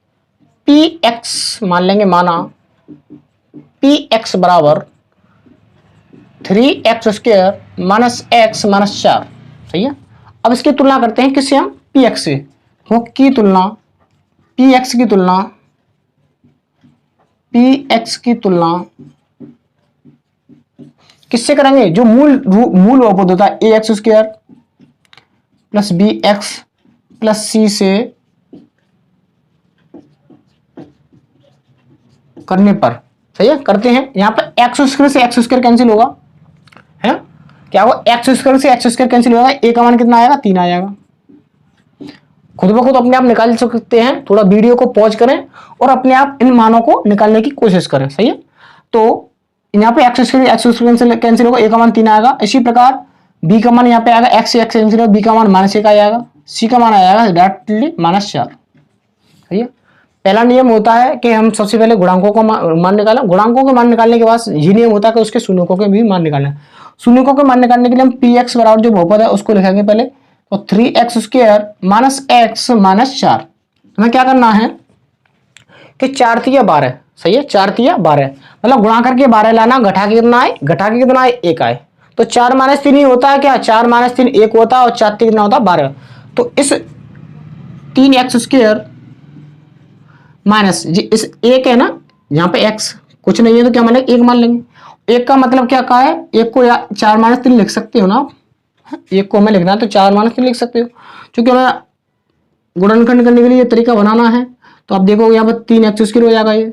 A: px मान लेंगे, माना px बराबर 3x² माइनस x माइनस 4। सही है। अब इसकी तुलना करते हैं किससे, हम px से। वो की तुलना, px की तुलना, px की तुलना किससे करेंगे, जो मूल बहुपद होता है ax² plus bx plus c से करने पर। सही है। करते हैं। यहाँ पर x² से x² कैंसिल होगा, है ना, क्या होगा, x² से x² कैंसिल होगा, a का मान कितना आएगा, 3 आ जाएगा। खुद ब खुद अपने आप निकाल सकते हैं। थोड़ा वीडियो को पॉज करें और अपने आप इन मानों को निकालने की कोशिश करें। सही है। तो यहाँ पे x² कैंसिल होगा, a का मान 3 आएगा। इसी प्रकार b का मान यहाँ पे आएगा, x से x कैंसिल होगा, b का मान -1 आएगा, c का मान आएगा डायरेक्टली -4। सही है। पहला नियम होता है कि हम सबसे पहले गुणांकों को मान निकालें। गुणांकों के मान निकालने के बाद ये नियम होता है कि उसके शून्यकों के भी मान निकालें। शून्यकों के मान निकालने के लिए हम पी एक्स बराबर जो बहुपद है उसको लिखेंगे पहले, तो 3x² माइनस एक्स माइनस 4। हमें क्या करना है कि 4 तिया 12, सही है, 4 तिया 12, मतलब गुणा करके 12 लाना, घटा के कितना आए, घटा के कितना आए, 1 आए। तो 4 माइनस 3 ही होता है क्या, 4 माइनस 3 1 होता है, और 4 3 कितना होता है 12। तो इस 3x² माइनस इस 1 है ना, यहाँ पे x कुछ नहीं है तो क्या मान लेंगे, 1 मान लेंगे। 1 का मतलब क्या कहा है, 1 को 4 माइनस 3 लिख सकते हो ना आप, 1 को हमें लिखना है तो 4 माइनस 3 लिख सकते हो। क्योंकि हमें गुणनखंड करने के लिए ये तरीका बनाना है, तो आप देखोगे यहाँ पर 3x² हो जाएगा ये।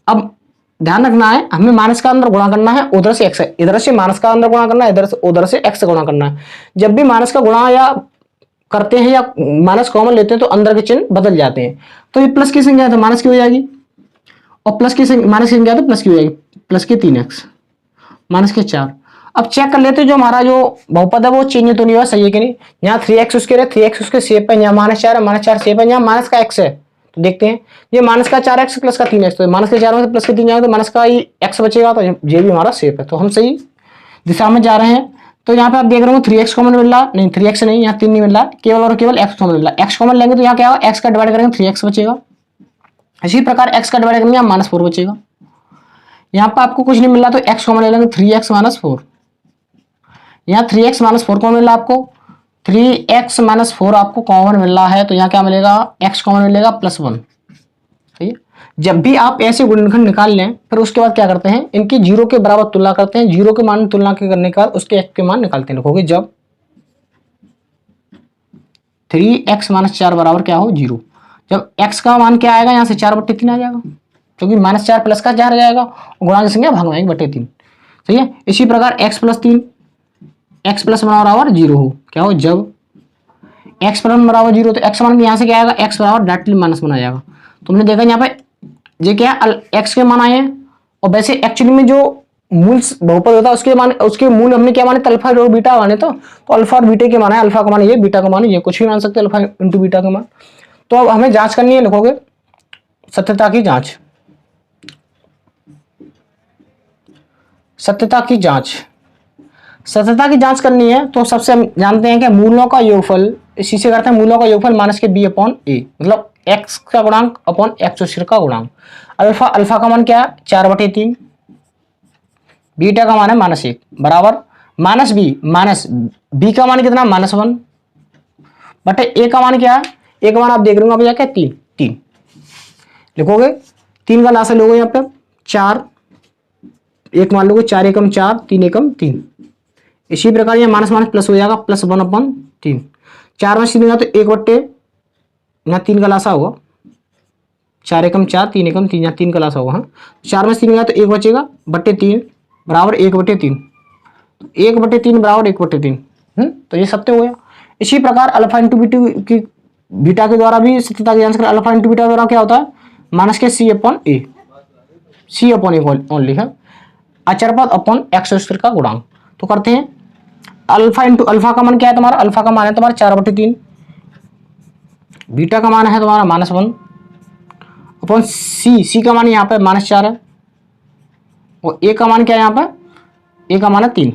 A: अब ध्यान रखना है, हमें माइनस का अंदर गुणा करना है, उधर से x है, इधर से माइनस का अंदर गुणा करना है, इधर से उधर से x से गुणा करना है। जब भी माइनस का गुणा या करते हैं या माइनस कॉमन लेते हैं तो अंदर के चिन्ह बदल जाते हैं। तो ये प्लस की संख्या है तो माइनस की हो जाएगी, और प्लस की माइनस की संख्या तो प्लस की हो जाएगी, प्लस के 3x माइनस के 4। अब चेक कर लेते हैं जो हमारा जो बहुपद है वो चेंज तो नहीं हुआ, सही है कि नहीं। यहाँ 3x उसके रहे, 3x उसके सेप है, यहाँ -4 है, -4 सेप है, यहाँ माइनस का x है, तो देखते हैं ये माइनस का 4x प्लस का 3x, तो माइनस के 4 में से प्लस के 3 जाएगा तो माइनस का ही x बचेगा, तो ये भी हमारा सेप है, तो हम सही दिशा में जा रहे हैं। तो यहाँ पे आप देख रहे हो 3x कॉमन मिल रहा, नहीं 3x नहीं, यहाँ 3 नहीं मिल रहा, केवल और केवल x कॉमन मिल रहा है। x कॉमन लेंगे तो यहाँ क्या होगा, x का डिवाइड करेंगे 3x बचेगा। इसी प्रकार x का डिवाइड करेंगे यहाँ -4 बचेगा। यहाँ पर आपको कुछ नहीं मिल रहा तो x कॉमन ले लेंगे 3x - 4। यहाँ 3x - 4 कॉमन मिल रहा है आपको, 3x - 4 आपको कॉमन मिल रहा है, तो यहाँ क्या मिलेगा, x कॉमन मिलेगा +1। सही है। जब भी आप ऐसे गुणनखंड निकाल लें फिर उसके बाद क्या करते हैं, इनकी 0 के बराबर तुलना करते हैं, 0 के मान तुलना करने के बाद उसके x के मान निकालते हैं। लिखोगे जब 3x - 4 बराबर क्या हो 0, जब x का मान क्या आएगा, यहाँ से 4/3 आ जाएगा, क्योंकि -4 प्लस का 4 आ जाएगा, गुणा की संख्या भाग में 1/3। सही है। इसी प्रकार x + 3, x प्लस बराबर 0 हो, क्या हो, जब x प्लस बराबर 0, तो x मान यहाँ से क्या आएगा, x बराबर डायरेक्टली माइनस बना जाएगा। तुमने देखा यहाँ पे ये क्या x के मान आए हैं, और वैसे एक्चुअली में जो मूल बहुपद होता है उसके मूल हमने क्या माने, अल्फा और बीटा माने, तो अल्फा और बीटा के मान है, अल्फा का मान ये, बीटा का मान ये, कुछ भी मान सकते हैं, अल्फा इंटू बीटा का मान। तो अब हमें जांच करनी है, लिखोगे सत्यता की जांच, सत्यता की जांच, सत्यता की जांच करनी है। तो सबसे हम जानते हैं कि मूलों का योगफल, इसी से करते हैं, मूलों का योगफल -b/a, मतलब x का गुणांक अपॉन x² का गुणांक। अल्फा का मान क्या है, 4/3, बीटा का मान है -1 बराबर -b का मान कितना, -1 बटे a का मान क्या है, a का मान आप देख रहे हो अभी क्या, 3 लिखोगे, 3 का लासा लोगे यहाँ पे 4, 1 मान लोगे, 4 एकम 4, 3 एकम 3। इसी प्रकार यहाँ माइनस माइनस प्लस हो जाएगा, +1/3, 4 में 3 तो 1/, यहाँ 3 का लासा होगा, 4 एकम 4, 3 एकम 3, यहाँ 3 का लासा होगा, हाँ 4 में 3 तो 1 बचेगा, /3 बराबर 1/3, 1/3 बराबर 1/3। तो ये सत्य हो गया। इसी प्रकार अल्फा इंटू बीटा के द्वारा भी सत्यता की जांच करें। अल्फा इंटू बीटा द्वारा क्या होता है, -c/a, c/a ओनली है, अचरपद अपॉन x² का गुणांक। तो करते हैं, अल्फा इंटू अल्फा का मान क्या है तुम्हारा, अल्फा का मान है तुम्हारा 4/3, बीटा का मान है तुम्हारा -1 अपॉन सी का मान यहाँ पे -4 है, और ए का मान क्या है यहाँ पर, ए का मान है 3।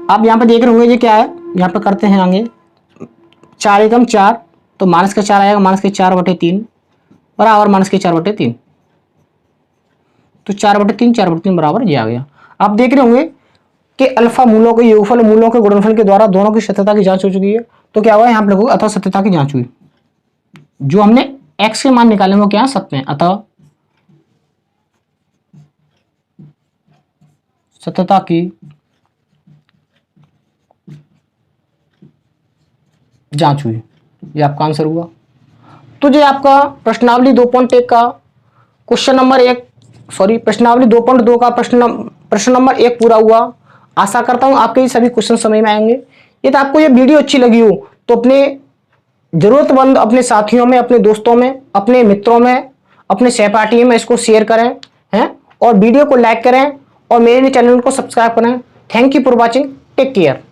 A: आप यहाँ पे देख रहे होंगे ये क्या है, यहाँ पे करते हैं आगे, 4 एकम 4, तो माइनस का 4 आएगा, -4/3 बराबर -4/3, तो 4/3 बराबर ये आ गया। आप देख रहे होंगे कि अल्फा मूलों के योगफल मूलों के गुणनफल के द्वारा दोनों की सत्यता की जांच हो चुकी है। तो क्या हुआ यहाँ पे लिखोगे, अतः सत्यता की जांच हुई, जो हमने x के मान निकाले वो क्या सत्य है, अतः सत्यता की जांच हुई, ये आपका आंसर हुआ। तो जो आपका प्रश्नावली 2.1 का क्वेश्चन नंबर 1, सॉरी प्रश्नावली 2.2 का प्रश्न नंबर 1 पूरा हुआ। आशा करता हूं आपके ये सभी क्वेश्चन समझ में आएंगे। यदि आपको ये वीडियो अच्छी लगी हो तो अपने जरूरतमंद अपने साथियों में, अपने दोस्तों में, अपने मित्रों में, अपने सहपाठियों में इसको शेयर करें हैं, और वीडियो को लाइक करें और मेरे चैनल को सब्सक्राइब करें। Thank you for watching, take care.